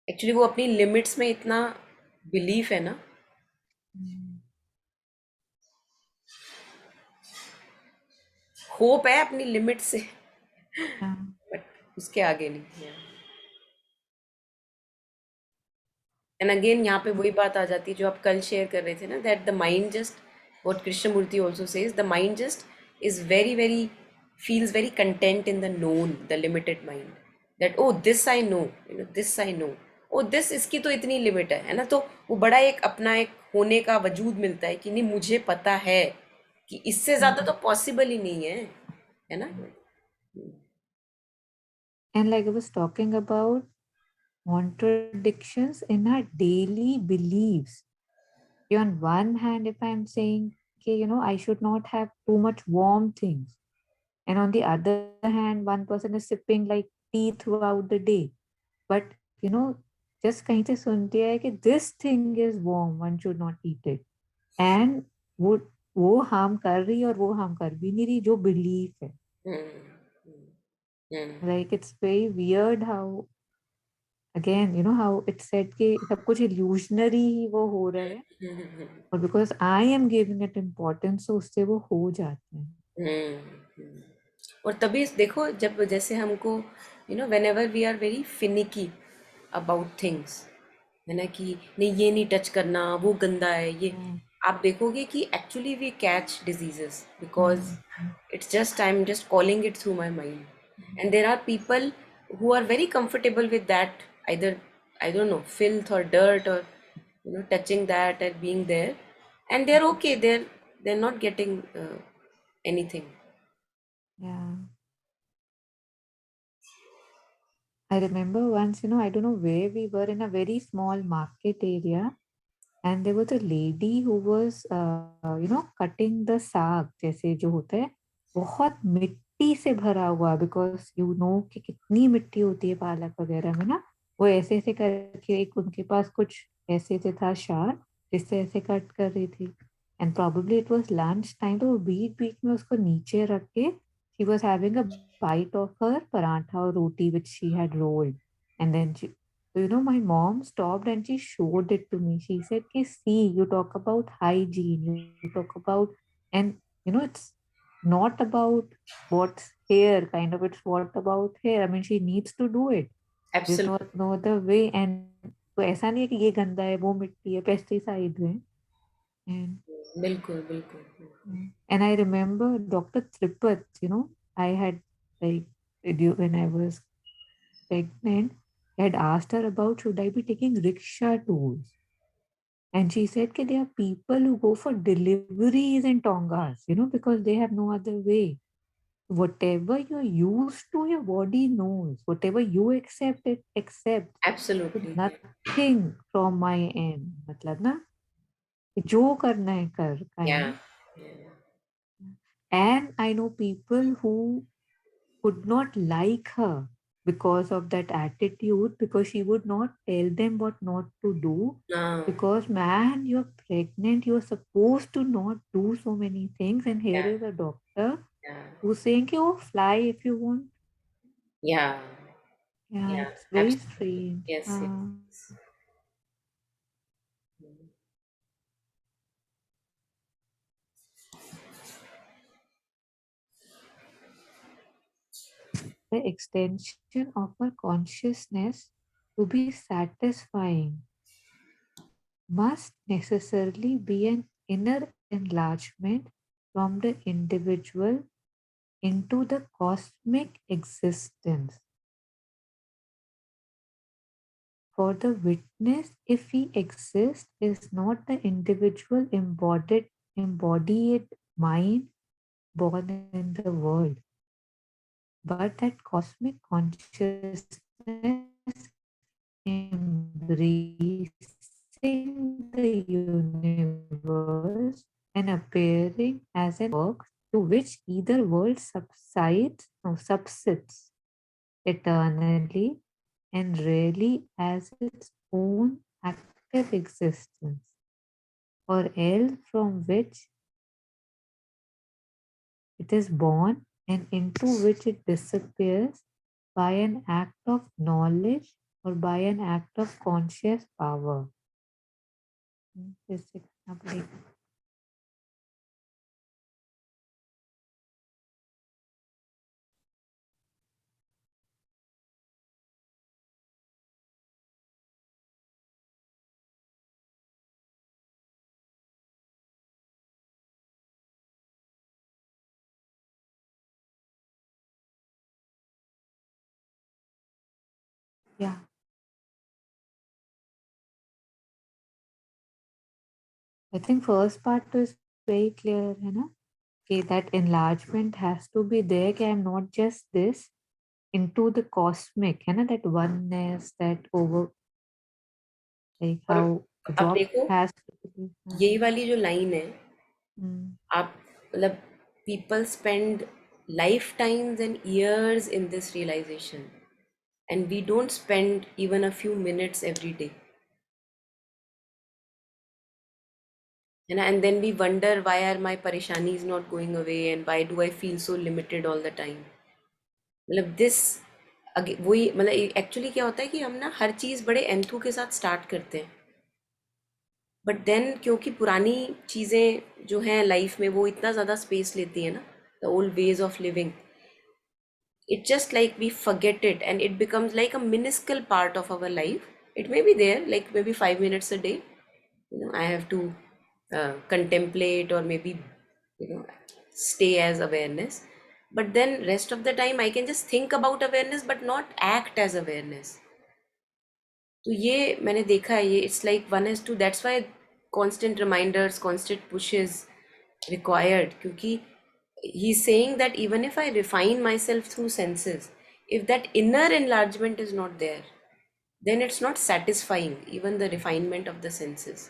Actually वो अपनी limits में इतना belief है ना, Mm. Hope है अपनी लिमिट से, Yeah. बट उसके आगे नहीं। एंड अगेन यहाँ पे वही बात आ जाती है जो आप कल शेयर कर रहे थे ना, that the mind just, what Krishnamurti also says, the mind just is very very feels very content in the known, the limited mind, that oh this I know, this I know, oh this इसकी तो इतनी limit है ना, तो वो बड़ा एक अपना एक होने का वजूद मिलता है कि नहीं मुझे पता है कि इससे ज्यादा तो पॉसिबल ही नहीं है ना। And like I was talking about contradictions in our daily beliefs. On one hand, if I'm saying, okay, I should not have too much warm things. And on the other hand, one person is sipping like tea throughout the day. But, just कहीं से सुनते हैं कि this thing is warm, one should not eat it. And वो वो harm कर रही और वो harm कर भी नहीं रही, जो belief है. Like it's very weird how, again, how it said कि सब कुछ illusionary ही वो हो रहा है. और because I am giving it importance, so उससे वो हो जाते हैं. हम्म। और तभी देखो जब जैसे हमको whenever we are very finicky about things, है ना, कि नहीं ये नहीं टच करना, वो गंदा है ये, Yeah. आप देखोगे कि actually we catch diseases because Mm. It's just I am just calling it through my mind, and there are people who are very comfortable with that, either I don't know filth or dirt or touching that and being there, and they're okay, they're not getting anything. Yeah. I remember once, I don't know where we were in a very small market area, and there was a lady who was, cutting the साग जैसे जो होता है, बहुत मिट्टी से भरा हुआ, बिकॉज कि कितनी मिट्टी होती है पालक वगैरह में ना, वो ऐसे ऐसे करके एक उनके पास कुछ ऐसे से था शार्प, जिससे ऐसे कट कर रही थी. And probably it was lunch time, तो वो बीच बीच में उसको नीचे रख के she was having a bite of her paratha or roti which she had rolled. And then my mom stopped and she showed it to me. She said, "Ki, see, you talk about hygiene, you talk about, and it's not about what's here, kind of, it's what about here. I mean, she needs to do it. There's Absolutely. no other way." And तो ऐसा नहीं है कि ये गंदा है, वो मिट्टी है, पेस्टिसाइड है. And बिल्कुल बिल्कुल। and I remember Dr. Tripat, I had like when I was pregnant, I had asked her about should I be taking rickshaw tours. And she said that there are people who go for deliveries in Tongas, because they have no other way. Whatever you're used to, your body knows. Whatever you accept, it accepts. So absolutely. nothing from my end. मतलब ना, कि जो करना है कर, या kind. And I know people who would not like her because of that attitude, because she would not tell them what not to do. हाँ, Because, man, you're pregnant, you're supposed to not do so many things. And here या is a doctor या who's saying, oh, fly if you want. Yeah. Yeah, Yeah. it's very Absolutely. strange. Yes. Yes. The extension of our consciousness to be satisfying must necessarily be an inner enlargement from the individual into the cosmic existence. For the witness, if he exists, is not the individual embodied mind born in the world, but that cosmic consciousness embracing the universe and appearing as an work to which either world subsists eternally and really as its own active existence, or else from which it is born and into which it disappears by an act of knowledge or by an act of conscious power. This example. Yeah, I think first part is very clear, Okay, that enlargement has to be there. Okay, I'm not just this into the cosmic, that oneness, that over, like और how अब drop देखो, has to be. यही वाली जो line है, Mm, आप मतलब people spend lifetimes and years in this realization, and we don't spend even a few minutes every day. And then we wonder why are my parishanis not going away and why do I feel so limited all the time. मतलब this वही मतलब actually क्या होता है कि हम ना हर चीज़ बड़े एंथू के साथ स्टार्ट करते हैं, बट देन क्योंकि पुरानी चीज़ें जो हैं लाइफ में वो इतना ज़्यादा स्पेस लेती है ना, the old ways of living, it just like we forget it and it becomes like a minuscule part of our life. It may be there like maybe 5 minutes a day, I have to contemplate or maybe stay as awareness, but then rest of the time I can just think about awareness but not act as awareness. तो ये मैंने देखा है, ये it's like one is to, that's why constant reminders, constant pushes required, क्योंकि he is saying that even if I refine myself through senses, if that inner enlargement is not there, then it's not satisfying even the refinement of the senses.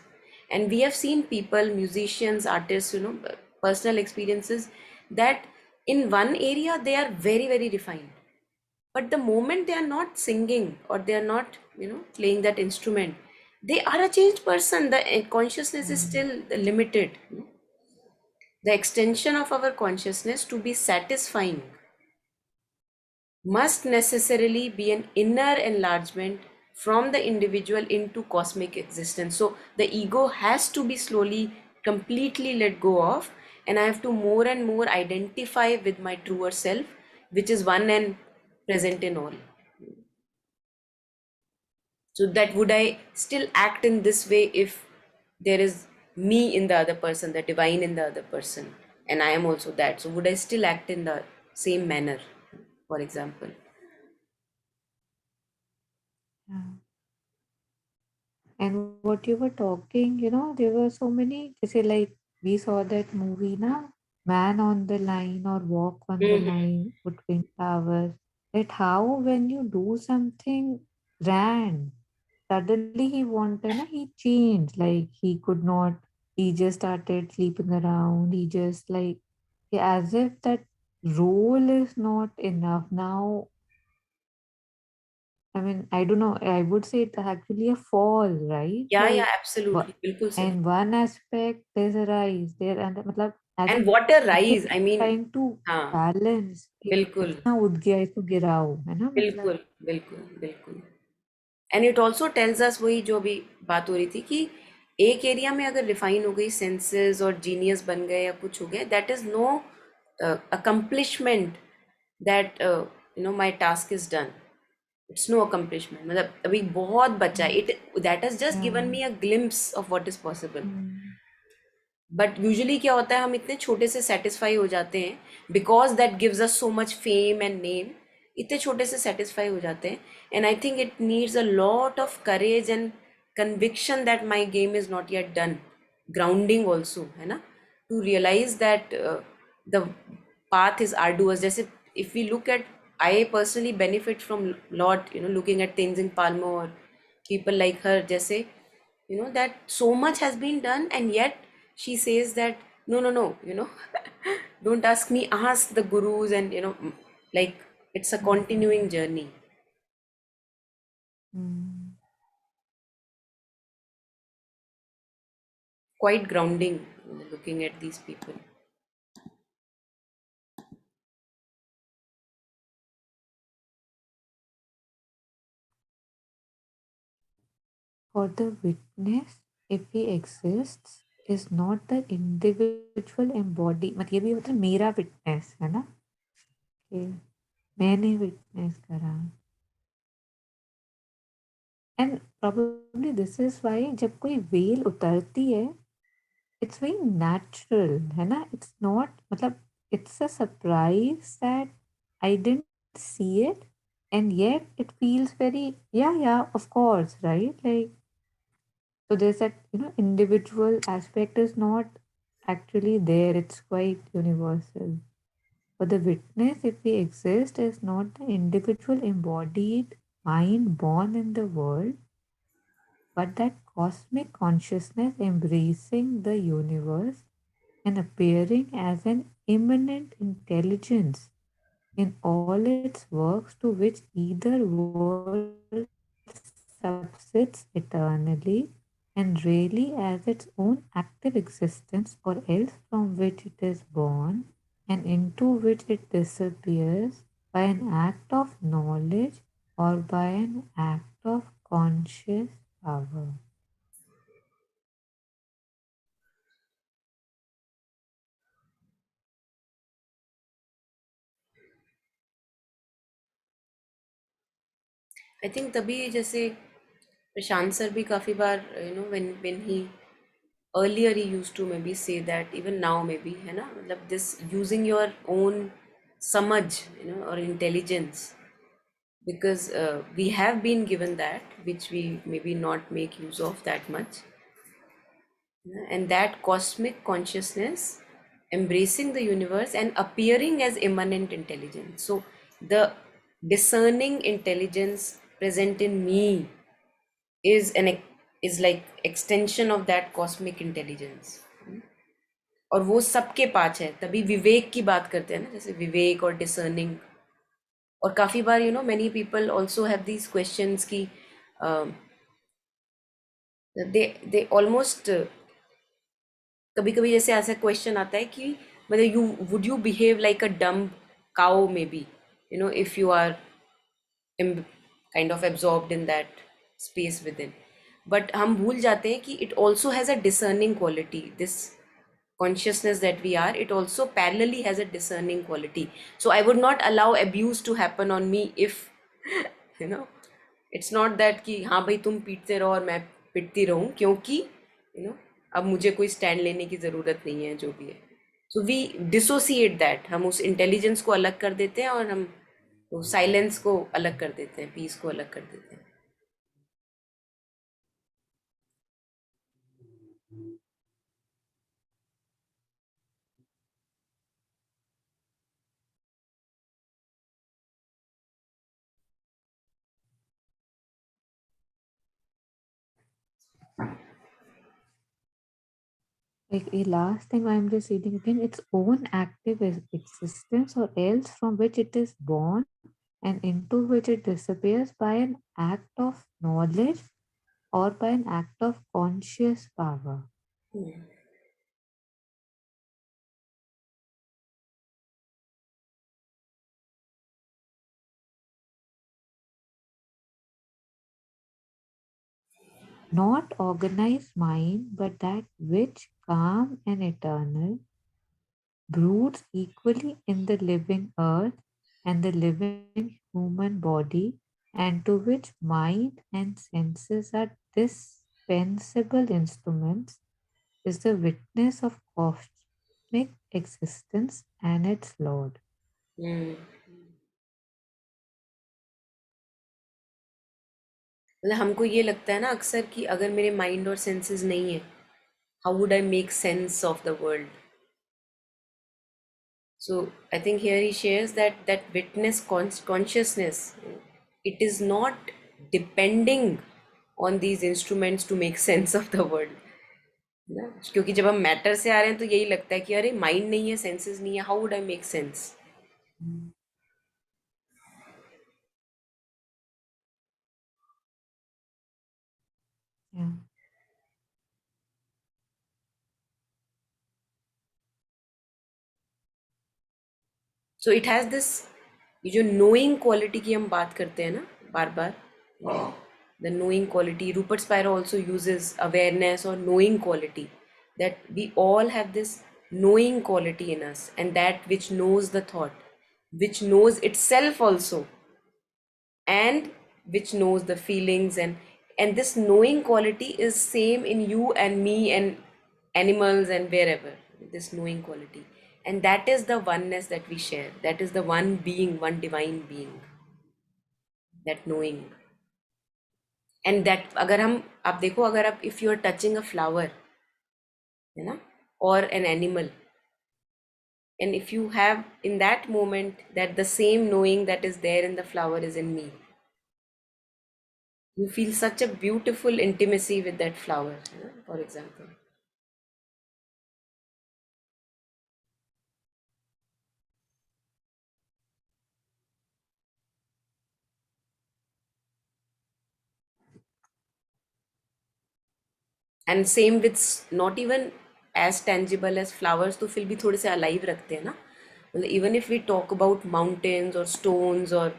And we have seen people, musicians, artists, personal experiences, that in one area they are very very refined, but the moment they are not singing or they are not playing that instrument, they are a changed person. The consciousness is mm, still limited. The extension of our consciousness to be satisfying must necessarily be an inner enlargement from the individual into cosmic existence. So the ego has to be slowly, completely let go of, and I have to more and more identify with my truer self, which is one and present in all. So that would I still act in this way if there is me in the other person, the divine in the other person, and I am also that? So would I still act in the same manner, for example? yeah. And what you were talking, there were so many, say like we saw that movie, Man on the Line or Walk on the Mhm. Line between towers. That how when you do something grand, suddenly he wanted, he changed. Like he could not, he just started sleeping around. He just like, as if that role is not enough. Now I mean, I don't know. I would say it's actually a fall, right? Yeah, yeah, Like, absolutely. बिल्कुल सही. in one aspect, there's a rise there, and matlab, And as what a if rise, it's I mean. trying to हाँ, balance कि बिल्कुल, इतना उठ गया इसको गिराओ, है ना, मतलब। बिल्कुल, बिल्कुल, बिल्कुल। And it also tells us, वही जो अभी बात हो रही थी कि एक एरिया में अगर रिफाइन हो गई, सेंसेस और जीनियस बन गए या कुछ हो गया, that is no accomplishment that my task is done. It's no accomplishment, मतलब अभी बहुत बचा है। It that has just given Yeah. Me a glimpse of what is possible. Mm. But usually क्या होता है, हम इतने छोटे से सेटिस्फाई हो जाते हैं, because that gives us so much fame and name. इतने छोटे से सेटिस्फाई हो जाते हैं, and I think it needs a lot of courage and conviction that my game is not yet done, grounding also, है ना, to realise that the path is arduous. जैसे if we look at, I personally benefit from lot, looking at Tenzing Palmo or people like her, जैसे that so much has been done, and yet she says that no, no, no, don't ask me, ask the gurus, and like it's a continuing journey. Mm. Quite grounding, looking at these people. For the witness, if he exists, is not the individual embody, मतलब ये भी होता है मेरा witness, है ना, कि मैंने विटनेस करा। And probably this is why जब कोई वेल उतरती है, इट्स वेरी नेचुरल, है ना, इट्स नॉट, मतलब it's a surprise that I didn't see it, and yet it feels very, yeah, yeah, of course, right, like, so there's that, individual aspect is not actually there, it's quite universal. But the witness, if we exist, is not the individual embodied mind born in the world, but that cosmic consciousness embracing the universe and appearing as an immanent intelligence in all its works, to which either world subsits eternally and really as its own active existence, or else from which it is born and into which it disappears by an act of knowledge or by an act of conscious power. I think तभी जैसे प्रशांत sir भी काफ़ी बार, when he earlier he used to maybe say that, even now maybe, है ना, मतलब this using your own samajh, or intelligence, because we have been given that, which we maybe not make use of that much, and that cosmic consciousness embracing the universe and appearing as immanent intelligence. So the discerning intelligence present in me is is like extension of that cosmic intelligence, और वो सबके पास है। तभी विवेक की बात करते हैं ना, जैसे विवेक और डिसर्निंग। और काफ़ी बार many people also have these questions की दे ऑलमोस्ट, कभी कभी जैसे ऐसा क्वेश्चन आता है कि मतलब you would you behave like a dumb cow maybe, if you are kind of absorbed in that space within. But हम भूल जाते हैं कि it also has a discerning quality. This consciousness that we are, it also parallelly has a discerning quality. So I would not allow abuse to happen on me if you know it's not that कि हाँ भाई तुम पीटते रहो और मैं पिटती रहूँ, क्योंकि अब मुझे कोई स्टैंड लेने की ज़रूरत नहीं है, जो भी है। सो वी डिसोसिएट दैट, हम उस इंटेलिजेंस को अलग कर देते हैं, और हम साइलेंस को अलग कर देते हैं, पीस को अलग कर देते हैं। Like a last thing I'm just reading again, its own active existence, or else from which it is born and into which it disappears by an act of knowledge or by an act of conscious power. not organized mind, but that which calm and eternal broods equally in the living earth and the living human body, and to which mind and senses are dispensable instruments, is the witness of cosmic existence and its Lord. हम्म, मतलब हमको ये लगता है ना अक्सर कि अगर मेरे माइंड और सेंसेस नहीं है, how would I make sense of the world. So I think here he shares that witness consciousness, it is not depending on these instruments to make sense of the world. ना, क्योंकि जब हम matter से आ रहे हैं तो यही लगता है कि अरे माइंड नहीं है, सेंसेस नहीं है, how would I make sense. Yeah. So it has this, ये जो नोइंग क्वालिटी की हम बात करते हैं ना बार बार, the knowing quality. Rupert Spira also uses awareness or knowing quality. That we all have this knowing quality in us, and that which knows the thought, which knows itself also, and which knows the feelings, and this knowing quality is same in you and me and animals and wherever. This knowing quality, and that is the oneness that we share. That is the one being, one divine being. That knowing. And that अगर हम आप देखो, अगर आप if you are touching a flower, है ना, और an animal, and if you have in that moment that the same knowing that is there in the flower is in me, you feel such a beautiful intimacy with that flower, for example. And same with not even as tangible as flowers, तो फिर भी थोड़े से alive रखते हैं ना. मतलब even if we talk about mountains or stones or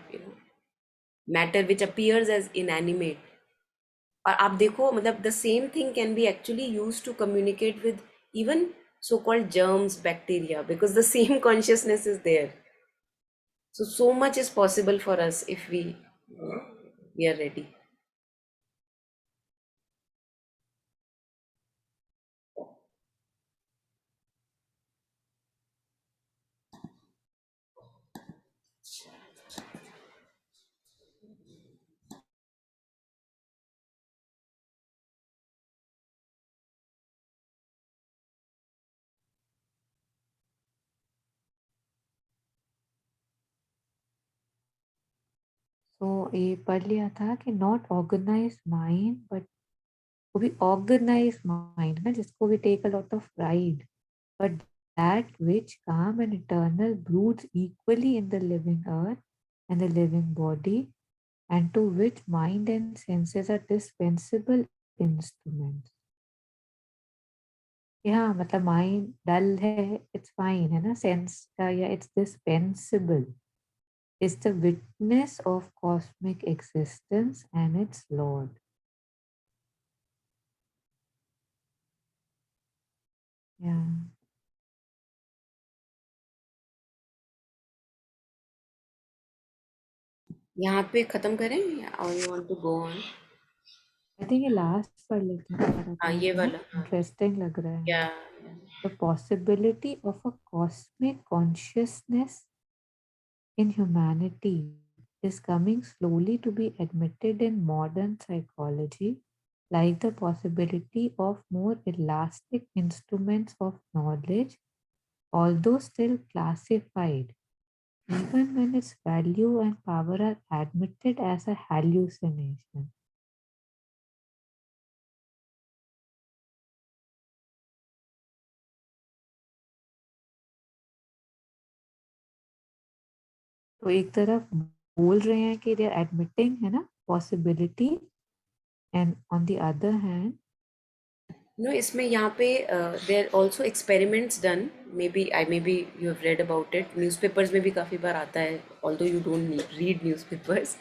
matter which appears as inanimate, और आप देखो मतलब the same thing can be actually use to communicate with even so called germs, bacteria, because the same consciousness is there. So much is possible for us if we are ready. तो ये पढ़ लिया था कि not organise mind but, वो भी organise mind ना, जिसको we take a lot of pride, but that which calm and eternal broods equally in the living earth and the living body, and to which mind and senses are dispensable instruments. हाँ मतलब mind डल है, it's fine है ना, sense या it's dispensable, is the witness of cosmic existence and its Lord. Yeah. यहाँ पे खत्म करें और you want to go on. I think ये लास्ट पढ़ लेते हैं हाँ paragraph ये ना, वाला, हाँ. इंटरेस्टिंग लग रहा है. क्या? The possibility of a cosmic consciousness in humanity is coming slowly to be admitted in modern psychology, like the possibility of more elastic instruments of knowledge, although still classified, even when its value and power are admitted as a hallucination. तो एक तरफ बोल रहे हैं कि they are admitting है ना possibility, and on the other hand no, इसमें यहाँ पे there also experiments done, maybe you have read about it, newspapers में भी काफ़ी बार आता है, although you don't read newspapers.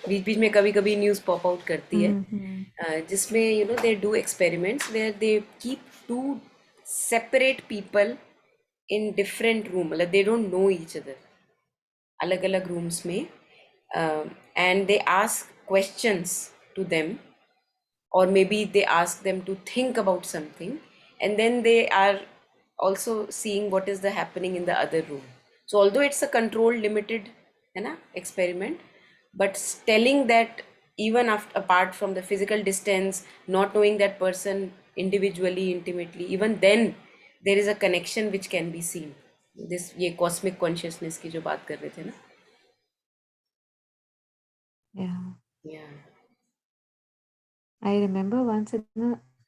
बीच बीच में कभी कभी न्यूज़ पॉप आउट करती है, Mm-hmm. जिसमें they do experiments where they keep to separate people in different room, मतलब they don't know each other, अलग अलग रूम्स में, and they ask questions to them, or maybe they ask them to think about something, and then they are also seeing what is the happening in the other room. So although it's a controlled limited experiment, but telling that even after, apart from the physical distance, not knowing that person individually intimately, even then there is a connection which can be seen. This ये cosmic consciousness की जो बात कर रहे थे ना. Yeah. Yeah. I remember once in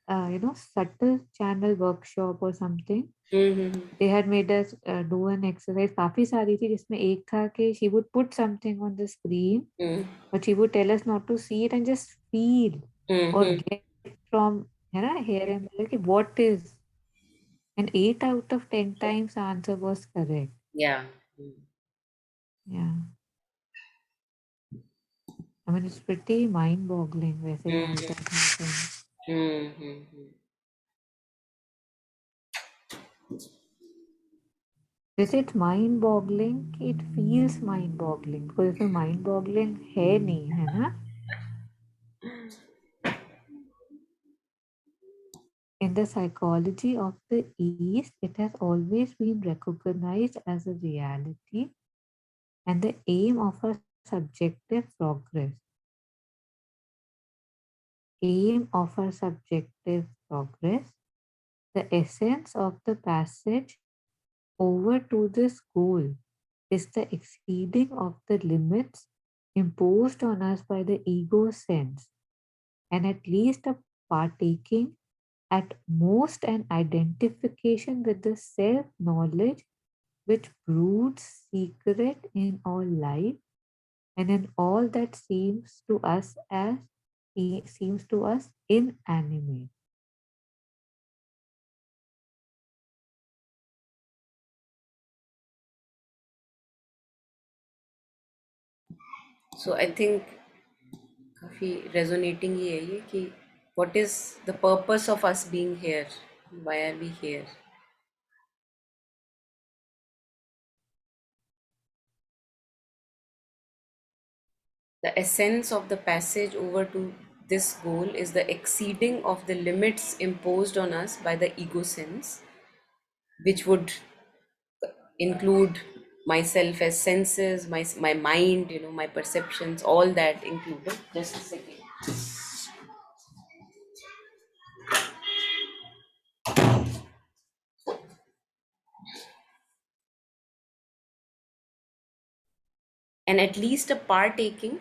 a subtle channel workshop or something, Mm-hmm. they had made us do an exercise. काफी सारी थी जिसमें एक था कि she would put something on the screen, Mm-hmm. but she would tell us not to see it and just feel or Mm-hmm. get from here and there कि what is. And 8 out of 10 times the answer was correct. Yeah. Yeah. I mean, it's pretty mind-boggling वैसे how Mm-hmm. that happens. Mm-hmm. Is it mind-boggling? It feels mind-boggling because इसमें mind-boggling है नहीं है ना? In the psychology of the East, it has always been recognized as a reality and the aim of a subjective progress. Aim of a subjective progress. The essence of the passage over to this goal is the exceeding of the limits imposed on us by the ego sense, and at least a partaking, at most an identification with the self knowledge which broods secret in all life and in all that seems to us inanimate. So I think काफ़ी resonating ही है ये कि what is the purpose of us being here? Why are we here? The essence of the passage over to this goal is the exceeding of the limits imposed on us by the ego sense, which would include myself as senses, my mind, my perceptions, all that included. Just a second. And at least a partaking,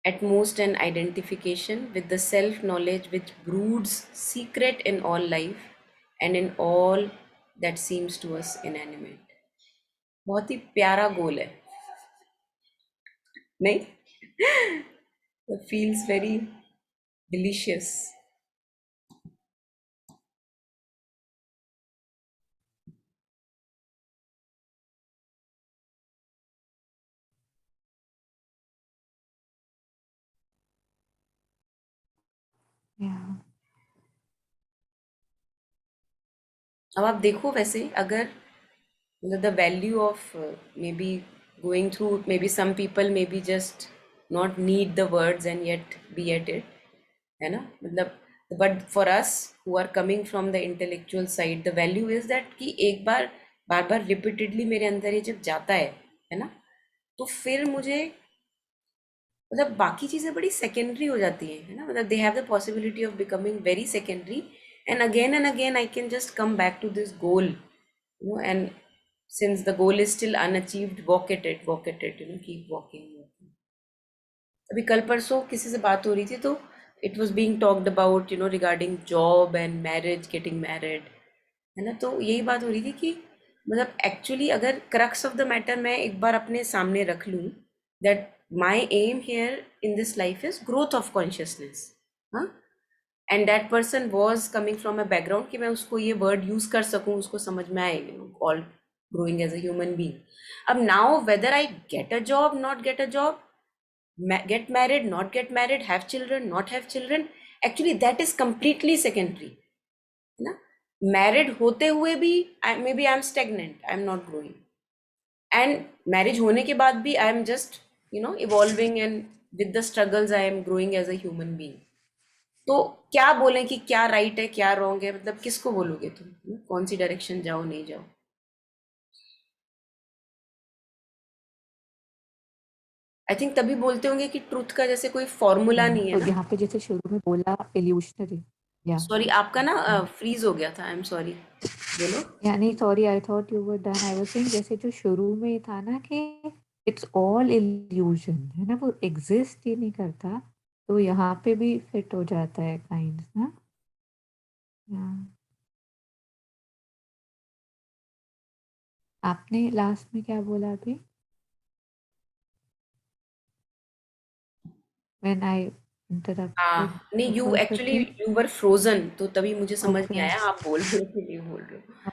at most an identification with the self knowledge which broods secret in all life and in all that seems to us inanimate. बहुत ही प्यारा गोल है, नहीं? It feels very delicious. Yeah. अब आप देखो वैसे अगर the value of maybe going through, maybe some people maybe just not need the words and yet be at it, है ना, मतलब, but for us who are coming from the intellectual side, the value is that कि एक बार बार बार repeatedly मेरे अंदर ये जब जाता है ना, तो फिर मुझे मतलब बाकी चीज़ें बड़ी सेकेंडरी हो जाती हैं, है ना, मतलब they have the possibility of becoming very secondary, and again I can just come back to this goal, and since the goal is still unachieved, walk at it, keep walking. अभी कल परसों किसी से बात हो रही थी, तो it was being talked about regarding job and marriage, getting married, है ना, तो यही बात हो रही थी कि मतलब एक्चुअली अगर क्रक्स ऑफ द मैटर मैं एक बार अपने सामने रख लूँ, that my aim here in this life is growth of consciousness, हाँ, and that person was coming from a background कि मैं उसको ये वर्ड यूज कर सकूँ, उसको समझ में आए, all growing as a human being. अब now whether I get a job, not get a job, Get married, not get married, have children, not have children, actually that is completely secondary, है ना. Married होते हुए भी maybe I am stagnant, I am not growing, and marriage होने के बाद भी I am just evolving, and with the struggles I am growing as a human being. तो क्या बोलें कि क्या राइट है क्या रॉन्ग है, मतलब किसको बोलोगे तुम, कौन सी डायरेक्शन जाओ नहीं जाओ. आई थिंक तभी बोलते होंगे कि ट्रूथ का जैसे कोई फॉर्मूला नहीं है तो ना. यहाँ पे जैसे शुरू में बोला इल्यूशनरी. या सॉरी, आपका ना फ्रीज हो गया था, आई एम सॉरी. बोलो. यानी sorry, I thought you were done. I was saying जैसे जो शुरू में था ना कि इट्स ऑल इल्यूजन है ना, वो एग्जिस्ट ही नहीं करता. तो यहाँ पे भी फिट हो जाता है काइंड ना. या आपने लास्ट में क्या बोला अभी? व्हेन आई इंटरप्टेड हाँ नहीं, what you was the actually thing? You were frozen, तो तभी मुझे समझ ओके. नहीं आया आप बोल रहे हो कि नहीं बोल रहे हो. हाँ.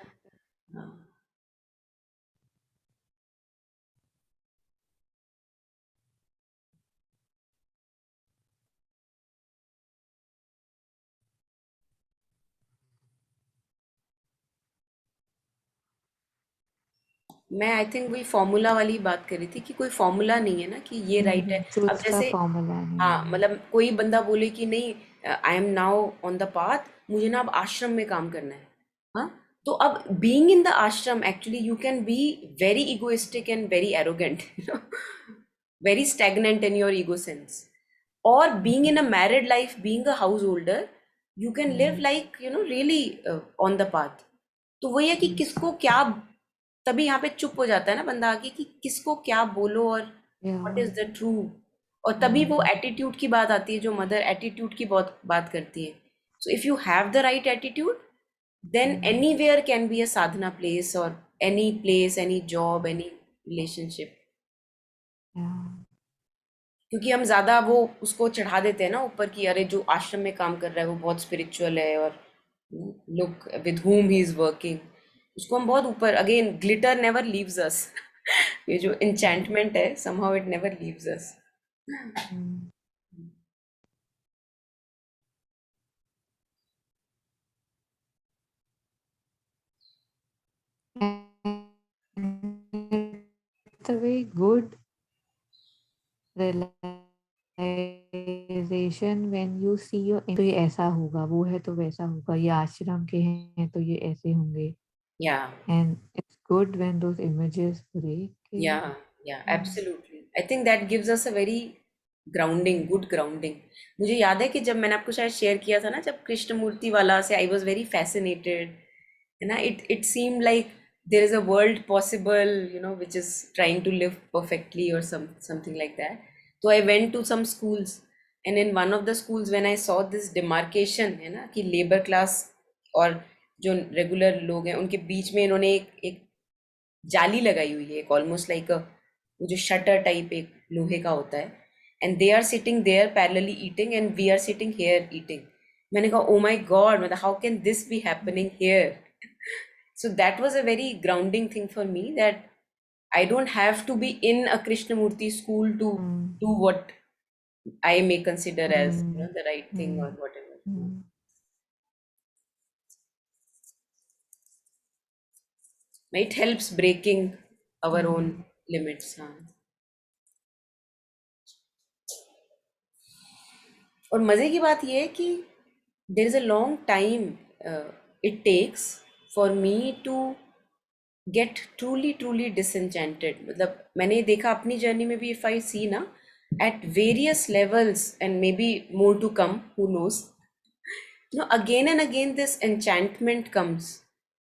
मैं आई थिंक वही फॉर्मूला वाली बात कर रही थी कि कोई फॉर्मूला नहीं है ना कि ये राइट है. अब ट्रुथ का जैसे, फॉर्मूला नहीं हाँ है. मतलब कोई बंदा बोले कि नहीं, I am now on the path, मुझे ना अब आश्रम में काम करना है. हाँ. तो अब बीइंग इन द आश्रम actually you can be very egoistic and very arrogant, very stagnant in your ego sense. Or being in a married life, being a householder, you can live like really on the path. तो वही है कि किसको क्या, तभी यहाँ पे चुप हो जाता है ना बंदा आगे कि किसको क्या बोलो और या व्हाट इज द ट्रू. और तभी वो एटीट्यूड की बात आती है, जो मदर एटीट्यूड की बहुत बात करती है. So if you have the right attitude, then anywhere can be a sadhana place, or any place, any job, any relationship. या क्योंकि हम ज्यादा वो उसको चढ़ा देते हैं ना ऊपर कि अरे जो आश्रम में काम कर रहा है वो बहुत स्पिरिचुअल है, और look with whom he is working, उसको हम बहुत ऊपर, again glitter never leaves us. ये जो enchantment है, somehow it never leaves us. it's a very good realization when you see your तो ये ऐसा होगा, वो है तो वैसा होगा, ये आश्रम के हैं तो ये ऐसे होंगे. Yeah. And it's good when those images break. Yeah, yeah, absolutely. I think that gives us a very grounding, good grounding. मुझे याद है कि जब मैंने आपको शायद शेयर किया था ना, जब कृष्ण मूर्ति वाला से आई वॉज वेरी फैसिनेटेड, है ना. It seem like there is a world possible, which is trying to live perfectly और समथिंग लाइक दैट. तो I went to some schools, and in one of the schools when I saw this demarcation, है ना, कि labour class और जो regular लोग हैं उनके बीच में इन्होंने एक जाली लगाई हुई है, एक ऑलमोस्ट लाइक वो जो शटर टाइप एक लोहे का होता है, and they are sitting there parallelly eating, and we are sitting here eating. मैंने कहा ओ माय गॉड, मतलब how can this be happening here. So that was a very grounding thing for me, that I don't have to be in a Krishnamurti school to Mm, do what I may consider as mm, the right thing or mm, whatever. mm. It helps breaking our Mm. own limits. हाँ. और मजे की बात यह है कि there is a long time it takes for me to get truly truly disenchanted. मतलब मैंने देखा अपनी जर्नी में भी, इफ आई सी ना, at various levels and maybe more to come, who knows, again and again this enchantment comes,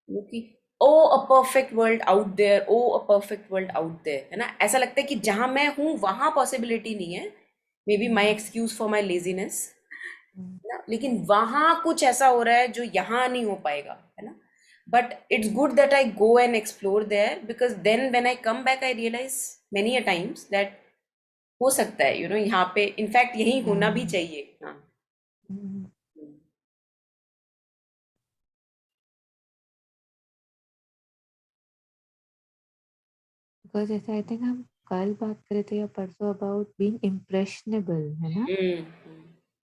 कि oh a perfect world out there, oh a perfect world out there, है ना. ऐसा लगता है कि जहां मैं हूं वहां पॉसिबिलिटी नहीं है, may be my excuse for my laziness, ना, लेकिन वहां कुछ ऐसा हो रहा है जो यहाँ नहीं हो पाएगा, है ना. But it's good that I go and explore there, because then when I come back I realise many a times that हो सकता है यहाँ पे इनफैक्ट यही होना भी Yeah. चाहिए. हाँ. Mm. Because जैसे आई थिंक हम कल बात कर रहे थे या परसों अबाउट बीइंग इम्प्रेशनेबल, है ना? Hmm.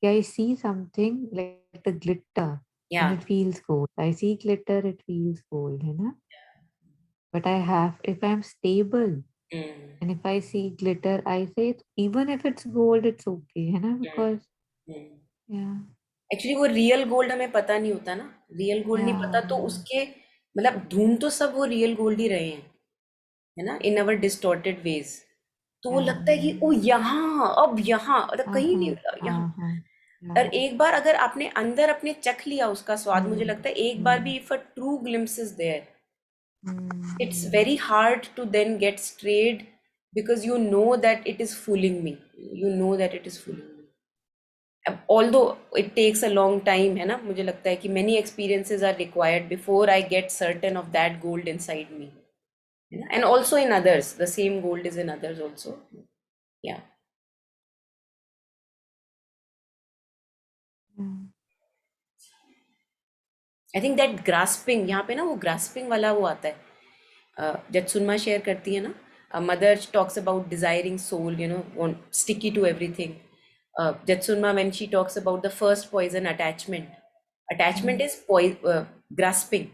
कि I see something like the glitter and Yeah. it feels gold. I see glitter, it feels gold, है ना? But I have, if I'm stable Hmm. and if I see glitter, I say even if it's gold, it's okay, है ना? Because Hmm. yeah, actually वो real gold हमें पता नहीं होता ना, रियल गोल्ड नहीं yeah, पता तो उसके मतलब ढूंढ तो सब वो रियल गोल्ड ही रहे हैं, है ना, इन अवर डिस्टॉर्टेड वेज। तो वो yeah, लगता है कि ओ यहाँ, अब यहाँ, मतलब uh कहीं नहीं, huh, यहाँ। yeah, और एक बार अगर आपने अंदर अपने चख लिया उसका स्वाद, मुझे mm, लगता है एक बार mm, भी if a true glimpse is there, it's mm, very hard to then get strayed, because you know that it is fooling me, you know that it is fooling me. Although it takes a long time, है ना, मुझे लगता है कि many experiences are required before I get certain of that gold inside me, है ना? And also in others, the same gold is in others also. Yeah. yeah, I think that grasping, यहाँ पे ना वो grasping वाला वो आता है, जत्सुनमा शेयर करती है ना, mother talks about desiring soul, you know, sticky to everything. Jetsunma when she talks about the first poison, attachment, attachment is grasping,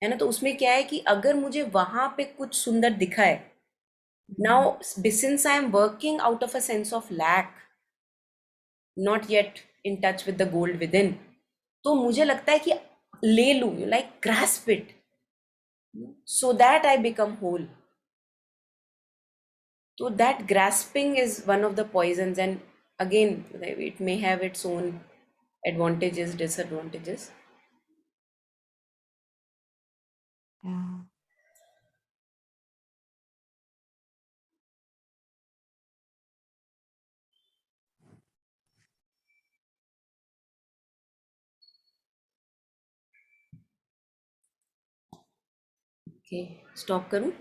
है ना। तो उसमें क्या है कि अगर मुझे वहां पे कुछ सुंदर दिखा है, mm, now since I am working out of a sense of lack, not yet in touch with the gold within, तो मुझे लगता है कि ले लूं, like grasp it, so that I become whole. So that grasping is one of the poisons, and again, it may have its own advantages, disadvantages. yeah. Okay, stop करूँ?